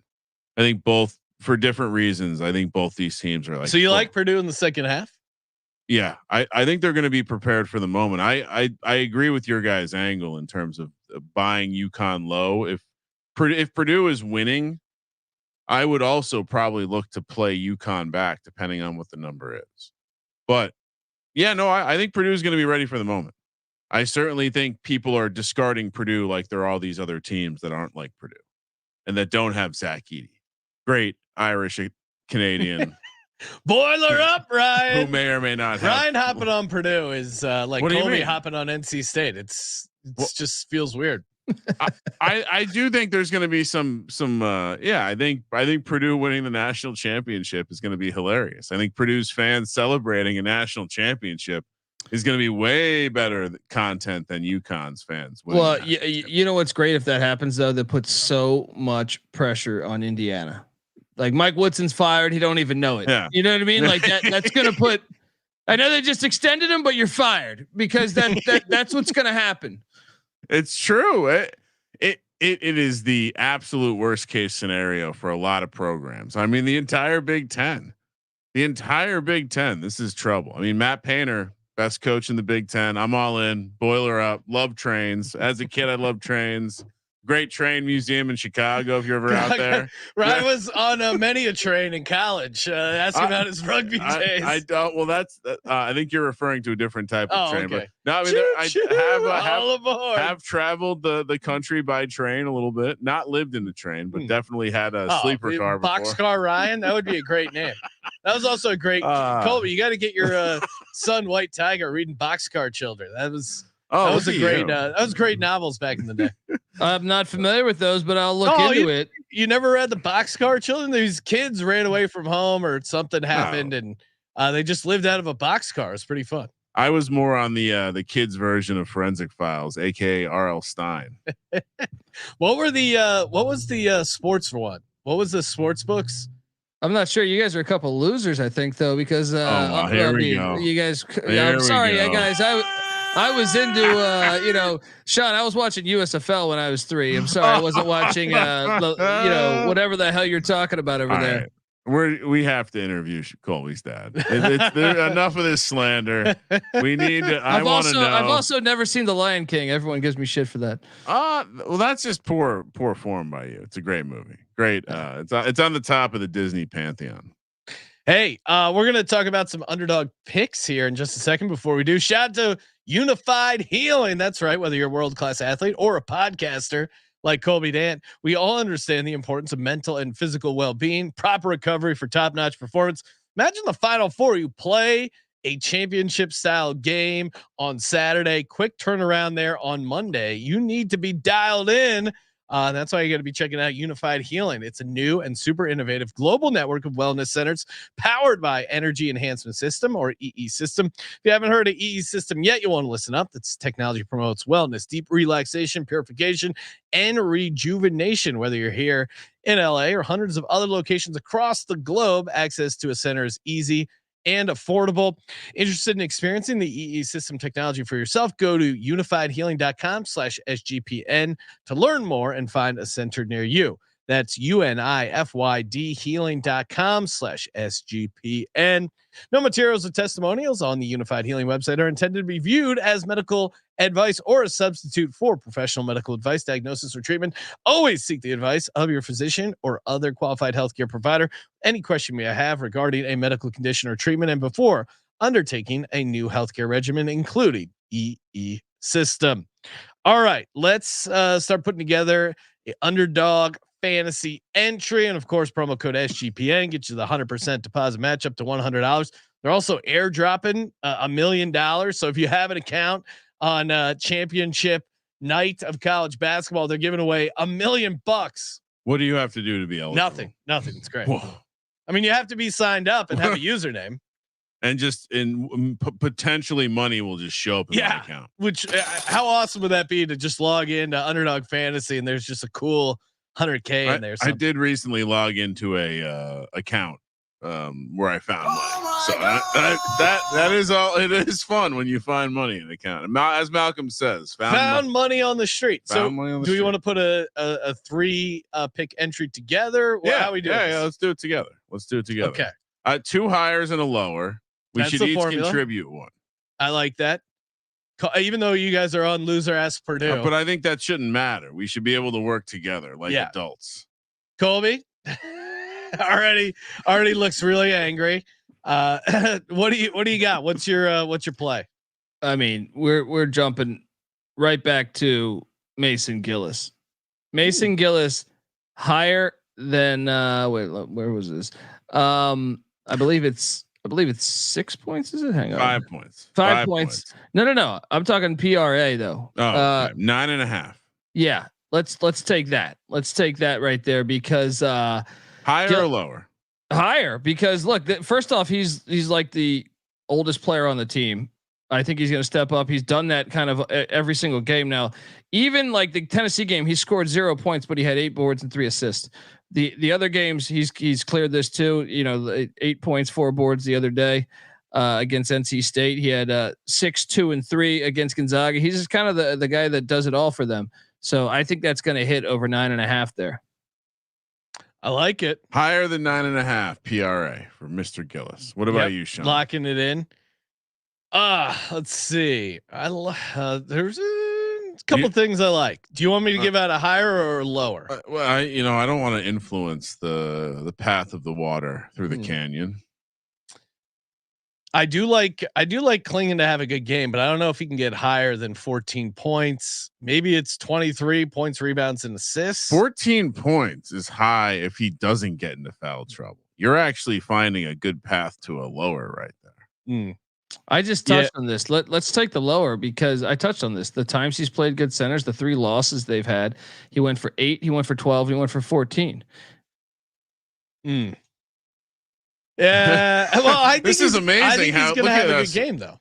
[SPEAKER 4] I think both for different reasons. I think both these teams are like.
[SPEAKER 1] So you like Purdue in the second half?
[SPEAKER 4] Yeah, I think they're going to be prepared for the moment. I agree with your guys' angle in terms of buying UConn low. If Purdue is winning, I would also probably look to play UConn back depending on what the number is. But yeah, no, I think Purdue is going to be ready for the moment. I certainly think people are discarding Purdue like there are all these other teams that aren't like Purdue and that don't have Zach Edey, great Irish Canadian.
[SPEAKER 1] Boiler up, Ryan.
[SPEAKER 4] Who may or may not.
[SPEAKER 1] Ryan hopping on Purdue is like Colby hopping on NC State. It's just feels weird.
[SPEAKER 4] I do think there's going to be some I think Purdue winning the national championship is going to be hilarious. I think Purdue's fans celebrating a national championship is going to be way better content than UConn's fans.
[SPEAKER 5] Well, you know what's great if that happens though? That puts so much pressure on Indiana. Like Mike Woodson's fired, he don't even know it.
[SPEAKER 4] Yeah.
[SPEAKER 5] You know what I mean? Like that's going to put. I know they just extended him, but you're fired because that's what's going to happen.
[SPEAKER 4] It's true. It is the absolute worst case scenario for a lot of programs. The entire Big Ten. This is trouble. Matt Painter, best coach in the Big Ten. I'm all in. Boiler up. Love trains. As a kid, I loved trains. Great train museum in Chicago. If you're ever out there,
[SPEAKER 1] Ryan was on many a train in college. Asking about his rugby days.
[SPEAKER 4] I don't. Well, that's. I think you're referring to a different type of train.
[SPEAKER 1] Okay.
[SPEAKER 4] But no, I have traveled the country by train a little bit. Not lived in the train, but definitely had a sleeper car.
[SPEAKER 1] Boxcar Ryan. That would be a great name. That was also a great. Colby, you got to get your son White Tiger reading Boxcar Children. That was a great. That was great novels back in the day.
[SPEAKER 5] I'm not familiar with those, but I'll look into it.
[SPEAKER 1] You never read the Boxcar Children? These kids ran away from home or something happened and they just lived out of a boxcar. It's pretty fun.
[SPEAKER 4] I was more on the kids version of Forensic Files, aka R.L. Stein.
[SPEAKER 1] What was the sports one? What was the sports books?
[SPEAKER 5] I'm not sure. You guys are a couple losers, I think, though, because
[SPEAKER 4] here we go.
[SPEAKER 5] You guys. I'm sorry, guys. I was into, Sean, I was watching USFL when I was 3. I'm sorry. I wasn't watching, whatever the hell you're talking about over there.
[SPEAKER 4] Right. We have to interview Colby's dad. Enough of this slander. We need to, I've
[SPEAKER 5] also never seen The Lion King. Everyone gives me shit for that.
[SPEAKER 4] Well, that's just poor form by you. It's a great movie. Great. It's on the top of the Disney pantheon.
[SPEAKER 1] Hey, we're going to talk about some underdog picks here in just a second. Before we do, shout out to Unified Healing. That's right. Whether you're a world-class athlete or a podcaster, like Colby Dant. We all understand the importance of mental and physical well-being, proper recovery for top-notch performance. Imagine the Final Four. You play a championship style game on Saturday, quick turnaround there on Monday. You need to be dialed in. That's why you got to be checking out Unified Healing. It's a new and super innovative global network of wellness centers powered by Energy Enhancement System, or EE System. If you haven't heard of EE System yet, you want to listen up. That's technology promotes wellness, deep relaxation, purification, and rejuvenation. Whether you're here in LA or hundreds of other locations across the globe, access to a center is easy and affordable. Interested in experiencing the EE System technology for yourself? Go to unifiedhealing.com/SGPN to learn more and find a center near you. That's UNIFYD healing.com/SGPN. No materials or testimonials on the Unified Healing website are intended to be viewed as medical advice or a substitute for professional medical advice, diagnosis, or treatment. Always seek the advice of your physician or other qualified healthcare provider. Any question you may have regarding a medical condition or treatment, and before undertaking a new healthcare regimen, including EE System. All right, let's start putting together an Underdog Fantasy entry, and of course promo code SGPN gets you the 100% deposit match up to $100. They're also airdropping $1 million. So if you have an account on championship night of college basketball, they're giving away $1 million.
[SPEAKER 4] What do you have to do to be eligible?
[SPEAKER 1] Nothing. It's great.
[SPEAKER 4] Whoa.
[SPEAKER 1] I mean, you have to be signed up and have a username,
[SPEAKER 4] and just potentially money will just show up in my account.
[SPEAKER 1] Which how awesome would that be to just log into Underdog Fantasy and there's just a cool 100K in there.
[SPEAKER 4] I did recently log into a account where I found money. So that is all. It is fun when you find money in an account. As Malcolm says,
[SPEAKER 1] found money on the street. So do we want to put a 3 pick entry together?
[SPEAKER 4] Yeah,
[SPEAKER 1] how we do?
[SPEAKER 4] Yeah, let's do it together.
[SPEAKER 1] Okay.
[SPEAKER 4] 2 hires and a lower. We should each contribute 1.
[SPEAKER 1] I like that. Even though you guys are on loser ass Purdue,
[SPEAKER 4] but I think that shouldn't matter. We should be able to work together like adults.
[SPEAKER 1] Colby already looks really angry. What do you got? What's your play?
[SPEAKER 5] I mean, we're jumping right back to Mason Gillis. Mason Gillis higher than where was this? I believe it's 6 points. Is it? Hang on.
[SPEAKER 4] 5 points.
[SPEAKER 5] 5 points. No. I'm talking PRA though.
[SPEAKER 4] Oh, okay. 9.5.
[SPEAKER 5] Yeah. Let's take that. Let's take that right there because
[SPEAKER 4] higher or lower?
[SPEAKER 5] Higher, because look, first off, he's like the oldest player on the team. I think he's going to step up. He's done that kind of every single game now. Even like the Tennessee game, he scored 0 points, but he had 8 boards and 3 assists. The other games, he's cleared this too. 8 points, 4 boards the other day against NC State. He had 6, 2, and 3 against Gonzaga. He's just kind of the guy that does it all for them. So I think that's going to hit over 9.5 there.
[SPEAKER 1] I like it.
[SPEAKER 4] Higher than 9.5 PRA for Mr. Gillis. What about you, Sean?
[SPEAKER 1] Locking it in. Let's see. There's a couple things I like. Do you want me to give out a higher or lower?
[SPEAKER 4] Well, I don't want to influence the path of the water through the canyon.
[SPEAKER 1] I do like Clingan to have a good game, but I don't know if he can get higher than 14 points. Maybe it's 23 points, rebounds, and assists.
[SPEAKER 4] 14 points is high if he doesn't get into foul trouble. You're actually finding a good path to a lower right there.
[SPEAKER 5] I just touched on this. Let's take the lower because I touched on this. The times he's played good centers, the 3 losses they've had, he went for 8, he went for 12, he went for 14.
[SPEAKER 1] Yeah. Well, I think
[SPEAKER 4] this is amazing.
[SPEAKER 1] I think
[SPEAKER 4] how
[SPEAKER 1] he's gonna have a good game though.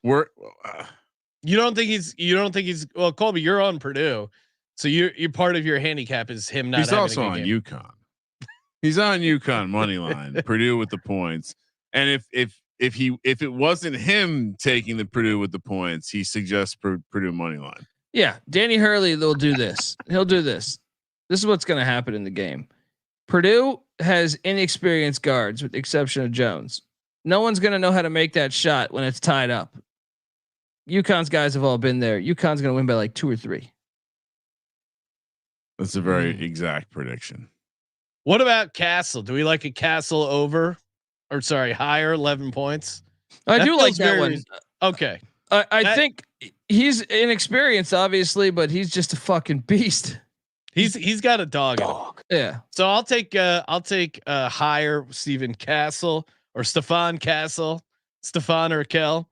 [SPEAKER 1] You don't think he's well, Colby, you're on Purdue. So you're part of your handicap is him not.
[SPEAKER 4] He's also on UConn. He's on UConn money line. Purdue with the points. And if it wasn't him taking the Purdue with the points, he suggests Purdue money line.
[SPEAKER 5] Yeah, Danny Hurley will do this. He'll do this. This is what's going to happen in the game. Purdue has inexperienced guards with the exception of Jones. No one's going to know how to make that shot when it's tied up. UConn's guys have all been there. UConn's going to win by like 2 or 3.
[SPEAKER 4] That's a very exact prediction.
[SPEAKER 1] What about Castle? Do we like a Castle over or higher 11 points?
[SPEAKER 5] I do like that one.
[SPEAKER 1] Okay.
[SPEAKER 5] I think he's inexperienced obviously, but he's just a fucking beast.
[SPEAKER 1] He's got a dog.
[SPEAKER 5] Yeah.
[SPEAKER 1] So I'll take higher Stephen Castle or Stefan Castle, Stefan or Kel.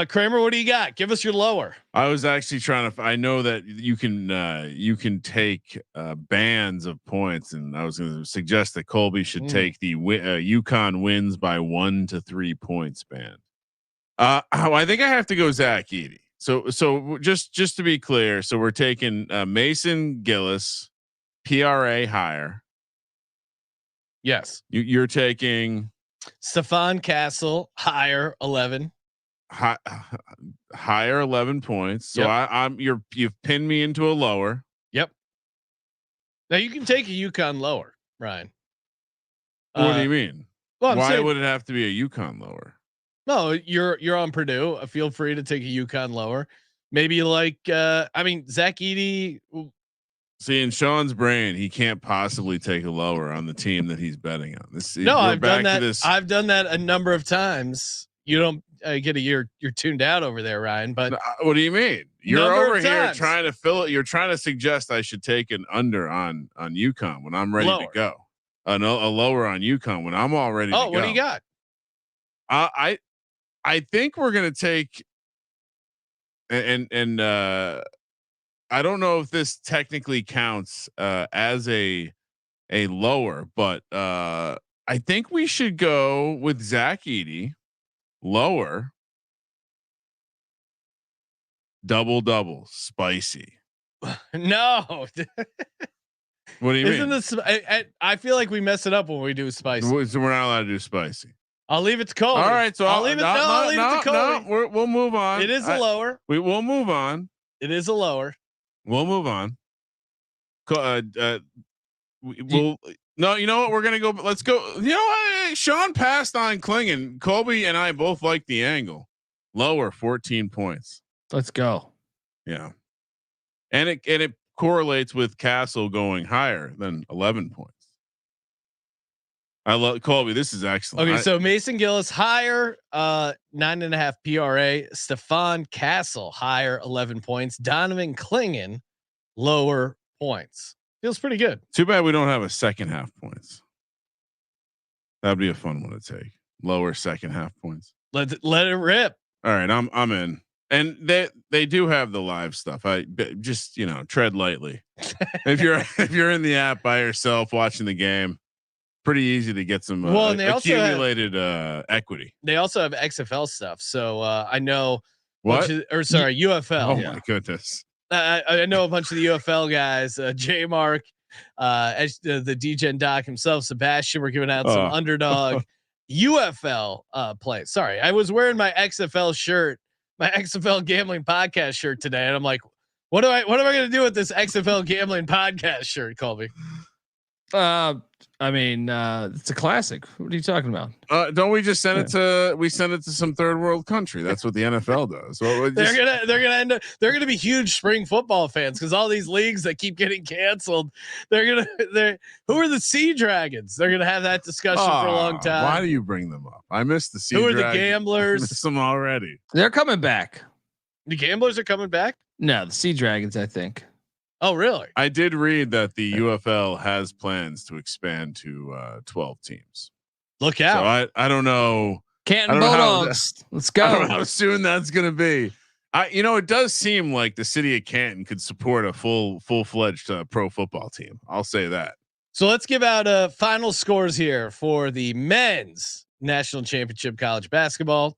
[SPEAKER 1] Kramer, what do you got? Give us your lower.
[SPEAKER 4] I was actually trying to. I know that you can take bands of points, and I was going to suggest that Colby should take the UConn wins by 1 to 3 points band. I think I have to go Zach Edey. So just to be clear, so we're taking Mason Gillis, PRA higher.
[SPEAKER 1] Yes,
[SPEAKER 4] you're taking
[SPEAKER 1] Stefan Castle higher 11.
[SPEAKER 4] Higher 11 points. So
[SPEAKER 1] yep.
[SPEAKER 4] You've pinned me into a lower.
[SPEAKER 1] Yep. Now you can take a UConn lower, Ryan.
[SPEAKER 4] What do you mean?
[SPEAKER 1] Well,
[SPEAKER 4] why would it have to be a UConn lower?
[SPEAKER 1] No, you're on Purdue. Feel free to take a UConn lower. Maybe like Zach Edey.
[SPEAKER 4] See, in Sean's brain, he can't possibly take a lower on the team that he's betting on.
[SPEAKER 1] I've done that. I've done that a number of times. You don't get you're tuned out over there, Ryan. But
[SPEAKER 4] what do you mean? You're over here trying to fill it. You're trying to suggest I should take an under on UConn when I'm ready to go. A lower on UConn when I'm all ready to go.
[SPEAKER 1] What do you got?
[SPEAKER 4] I think we're gonna take and I don't know if this technically counts as a lower, but I think we should go with Zach Edey. Lower, double spicy.
[SPEAKER 1] No.
[SPEAKER 4] What do you mean?
[SPEAKER 1] This? I feel like we mess it up when we do spicy.
[SPEAKER 4] So we're not allowed to do spicy.
[SPEAKER 1] I'll leave it to Colby.
[SPEAKER 4] All right, so
[SPEAKER 1] I'll leave it to Colby.
[SPEAKER 4] No, we'll move on.
[SPEAKER 1] It is a lower.
[SPEAKER 4] We'll move on.
[SPEAKER 1] It is a lower.
[SPEAKER 4] We'll move on. We'll. No, you know what? We're gonna go. Let's go. You know what? Sean passed on Clingan. Colby and I both like the angle. Lower 14 points.
[SPEAKER 5] Let's go.
[SPEAKER 4] Yeah, and it correlates with Castle going higher than 11 points. I love Colby. This is excellent.
[SPEAKER 1] Okay, so Mason Gillis higher, 9.5 PRA. Stefan Castle higher, 11 points. Donovan Clingan lower points. Feels pretty good.
[SPEAKER 4] Too bad we don't have a second half points. That'd be a fun one to take. Lower second half points.
[SPEAKER 1] Let it rip.
[SPEAKER 4] All right, I'm in. And they do have the live stuff. I just tread lightly. if you're in the app by yourself watching the game, pretty easy to get some
[SPEAKER 1] and they
[SPEAKER 4] accumulated equity.
[SPEAKER 1] They also have XFL stuff. So I know
[SPEAKER 4] UFL. Oh
[SPEAKER 1] yeah.
[SPEAKER 4] My goodness.
[SPEAKER 1] I know a bunch of the UFL guys, J Mark, the DGen Doc himself, Sebastian. We're giving out some underdog UFL plays. Sorry, I was wearing my XFL shirt, my XFL gambling podcast shirt today, and I'm like, what am I going to do with this XFL gambling podcast shirt, Colby?
[SPEAKER 5] It's a classic. What are you talking about?
[SPEAKER 4] Don't we just send it to some third world country? That's what the NFL does. So
[SPEAKER 1] they're gonna be huge spring football fans because all these leagues that keep getting canceled, who are the Sea Dragons? They're gonna have that discussion for a long time.
[SPEAKER 4] Why do you bring them up? I missed the Sea Dragons.
[SPEAKER 1] Who are the Gamblers?
[SPEAKER 4] I missed them already.
[SPEAKER 5] They're coming back.
[SPEAKER 1] The Gamblers are coming back?
[SPEAKER 5] No, the Sea Dragons, I think.
[SPEAKER 1] Oh, really?
[SPEAKER 4] I did read that the UFL has plans to expand to 12 teams.
[SPEAKER 1] Look out.
[SPEAKER 4] So I don't know.
[SPEAKER 5] Canton Bulldogs. Let's go.
[SPEAKER 4] I don't know how soon that's going to be. It does seem like the city of Canton could support a full-fledged pro football team. I'll say that.
[SPEAKER 1] So let's give out final scores here for the men's national championship college basketball.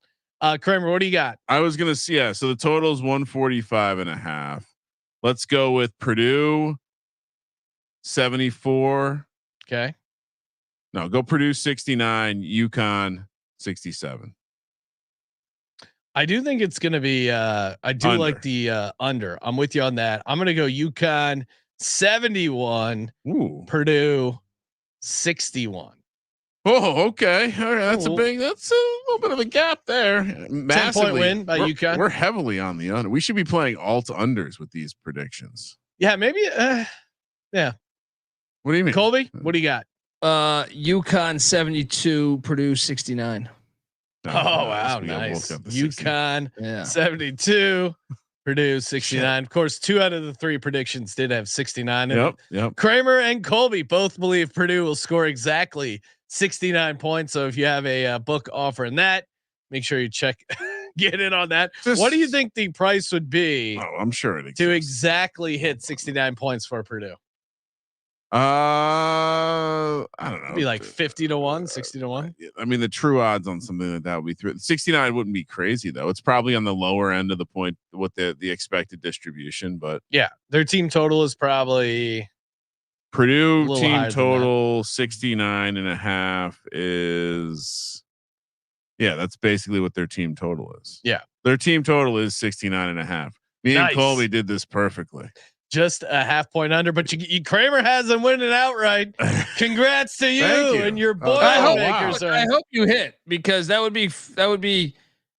[SPEAKER 1] Kramer, what do you got?
[SPEAKER 4] I was going to see. Yeah. So the total is 145.5. Let's go with Purdue 74.
[SPEAKER 1] Okay.
[SPEAKER 4] No, go Purdue 69, UConn 67.
[SPEAKER 1] I do think it's going to be, I do under. Like the under. I'm with you on that. I'm going to go UConn 71, Purdue 61.
[SPEAKER 4] Oh, okay. All right. That's a little bit of a gap there.
[SPEAKER 1] 10-point win by UConn.
[SPEAKER 4] We're heavily on the under. We should be playing alt unders with these predictions.
[SPEAKER 1] Yeah, maybe. Yeah.
[SPEAKER 4] What do you mean?
[SPEAKER 1] Colby, what do you got?
[SPEAKER 5] UConn 72, Purdue 69.
[SPEAKER 1] Oh, wow. Nice. UConn 72, Purdue 69. Of course, 2 out of the 3 predictions did have 69.
[SPEAKER 4] Yep.
[SPEAKER 1] Kramer and Colby both believe Purdue will score exactly 69 points. So if you have a book offering that, make sure you get in on that. What do you think the price would be?
[SPEAKER 4] Oh, I'm sure it exists.
[SPEAKER 1] To exactly hit 69 points for Purdue.
[SPEAKER 4] I don't know.
[SPEAKER 1] It'd be like 50 to 1, 60 to 1.
[SPEAKER 4] I mean, the true odds on something like that would be 69 wouldn't be crazy though. It's probably on the lower end of the point with the expected distribution, but
[SPEAKER 1] yeah, their team total is probably
[SPEAKER 4] Purdue team total 69.5 is. Yeah, that's basically what their team total is.
[SPEAKER 1] Yeah,
[SPEAKER 4] their team total is 69.5. Me and Colby did this perfectly.
[SPEAKER 1] Just a half point under, but Kramer has them winning outright. Congrats to you and your boy.
[SPEAKER 5] I hope you hit, because that would be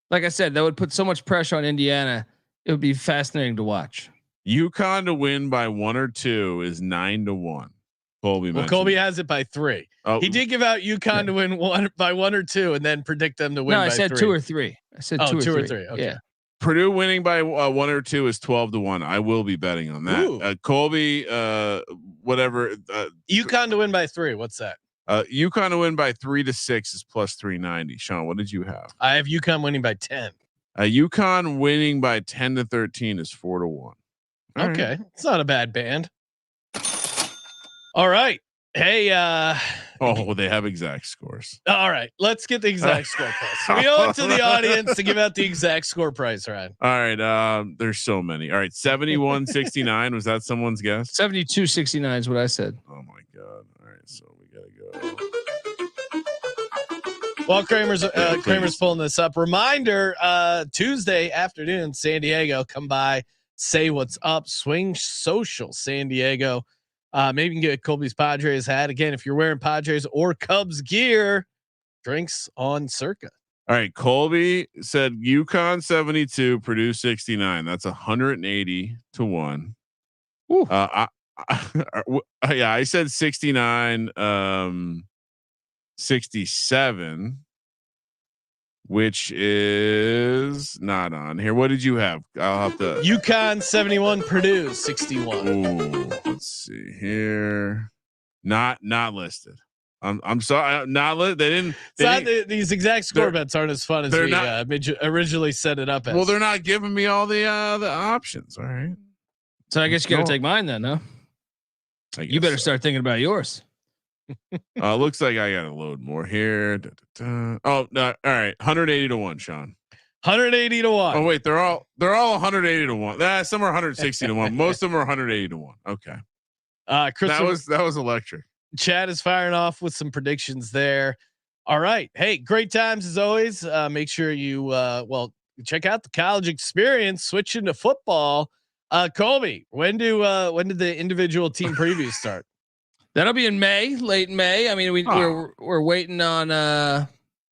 [SPEAKER 5] like I said, that would put so much pressure on Indiana. It would be fascinating to watch.
[SPEAKER 4] UConn to win by 1 or 2 is 9 to 1. Colby
[SPEAKER 1] has it by 3. Oh, he did give out UConn to win by 1 or 2, and then predict them to win.
[SPEAKER 5] No, I said 2 or 3. I said 2 or 3.
[SPEAKER 1] Okay.
[SPEAKER 5] Yeah.
[SPEAKER 4] Purdue winning by 1 or 2 is 12 to 1. I will be betting on that. Colby, whatever.
[SPEAKER 1] UConn to win by 3. What's that?
[SPEAKER 4] UConn to win by 3 to 6 is plus 390. Sean, what did you have?
[SPEAKER 1] I have UConn winning by 10.
[SPEAKER 4] UConn winning by 10 to 13 is 4 to 1.
[SPEAKER 1] Okay, right. It's not a bad band. All right. Hey,
[SPEAKER 4] they have exact scores.
[SPEAKER 1] All right, let's get the exact score price. We owe it to the audience to give out the exact score price, Ryan.
[SPEAKER 4] All right, there's so many. All right, 71.69 was that someone's guess?
[SPEAKER 5] 72.69 is what I said.
[SPEAKER 4] Oh my god! All right, so we gotta
[SPEAKER 1] go. While Kramer's pulling this up, reminder: Tuesday afternoon, San Diego. Come by, say what's up. Swing Social San Diego. Maybe you can get Colby's Padres hat again. If you're wearing Padres or Cubs gear, drinks on Circa.
[SPEAKER 4] All right. Colby said UConn 72, Purdue 69. That's 180 to 1. Yeah, I said 69, 67, which is not on here. What did you have? I'll have to.
[SPEAKER 1] UConn 71, Purdue 61.
[SPEAKER 4] Ooh, let's see here. Not listed. I'm sorry. They didn't.
[SPEAKER 1] These exact score bets aren't as fun as we originally set it up as.
[SPEAKER 4] Well, they're not giving me all the options. All right.
[SPEAKER 5] So I guess you got to take mine then, no? You better start thinking about yours.
[SPEAKER 4] Looks like I got to load more here. Oh no! All right, 180 to 1, Sean.
[SPEAKER 1] 180 to 1.
[SPEAKER 4] Oh wait, they're all 180 to 1. Some are 160 to 1. Most of them are 180 to 1. Okay.
[SPEAKER 1] Chris,
[SPEAKER 4] that was electric.
[SPEAKER 1] Chad is firing off with some predictions there. All right. Hey, great times as always. Make sure you check out the college experience. Switching to football. Colby, when did the individual team previews start?
[SPEAKER 5] That'll be in May, late May. I mean, we're waiting on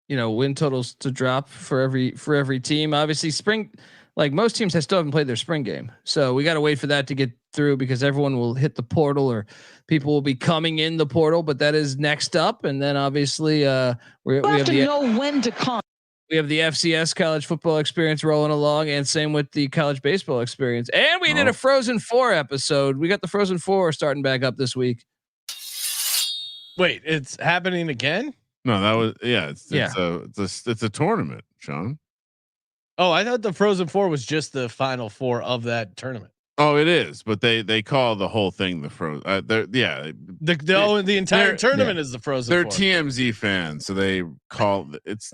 [SPEAKER 5] win totals to drop for every team. Obviously, spring, like most teams, still haven't played their spring game, so we got to wait for that to get through because everyone will hit the portal or people will be coming in the portal. But that is next up, and then obviously we have to know when to come. We have the FCS college football experience rolling along, and same with the college baseball experience. And we did a Frozen 4 episode. We got the Frozen 4 starting back up this week.
[SPEAKER 1] Wait, it's happening again?
[SPEAKER 4] No, that was it's a tournament, Sean.
[SPEAKER 1] Oh, I thought the Frozen 4 was just the final 4 of that tournament.
[SPEAKER 4] Oh, it is, but they call the whole thing the Frozen.
[SPEAKER 1] The entire tournament is the Frozen.
[SPEAKER 4] They're
[SPEAKER 1] 4.
[SPEAKER 4] TMZ fans, so they call it's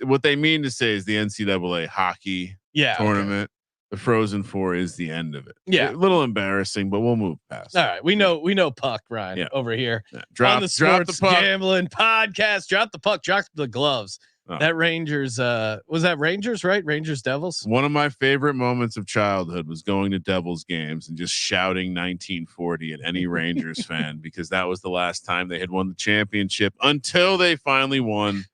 [SPEAKER 4] what they mean to say is the NCAA hockey tournament. Okay. The Frozen 4 is the end of it.
[SPEAKER 1] Yeah,
[SPEAKER 4] a little embarrassing, but we'll move past.
[SPEAKER 1] All right, we know Puck Ryan over here
[SPEAKER 4] on
[SPEAKER 1] the Sports Gambling Podcast. Drop the puck, drop the gloves. Oh. That Rangers was that Rangers, right? Rangers Devils.
[SPEAKER 4] One of my favorite moments of childhood was going to Devils games and just shouting 1940 at any Rangers fan because that was the last time they had won the championship until they finally won.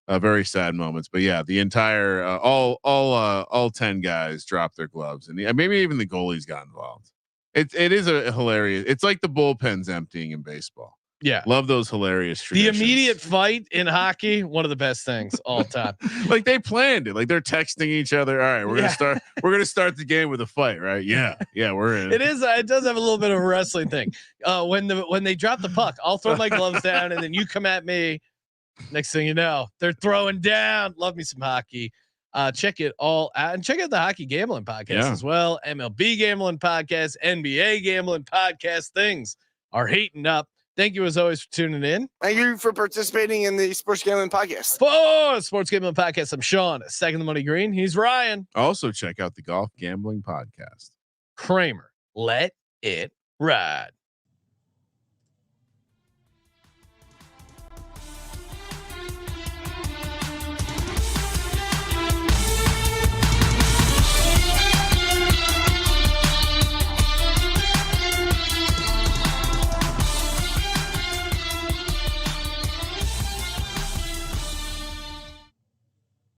[SPEAKER 4] Very sad moments, but yeah, the entire all 10 guys dropped their gloves, and maybe even the goalies got involved. It is a hilarious. It's like the bullpen's emptying in baseball.
[SPEAKER 1] Yeah.
[SPEAKER 4] Love those hilarious
[SPEAKER 1] The
[SPEAKER 4] traditions.
[SPEAKER 1] immediate fight in hockey, one of the best things all time.
[SPEAKER 4] Like they planned it. Like they're texting each other. All right, we're gonna start the game with a fight, right? Yeah, we're in.
[SPEAKER 1] It is. It does have a little bit of a wrestling thing. When they drop the puck, I'll throw my gloves down, and then you come at me. Next thing you know, they're throwing down. Love me some hockey. Check it all out, and check out the Hockey Gambling Podcast as well. MLB Gambling Podcast, NBA Gambling Podcast. Things are heating up. Thank you as always for tuning in.
[SPEAKER 7] Thank you for participating in the Sports Gambling Podcast.
[SPEAKER 1] For Sports Gambling Podcast, I'm Sean, second the money green. He's Ryan.
[SPEAKER 4] Also check out the Golf Gambling Podcast.
[SPEAKER 1] Kramer, let it ride.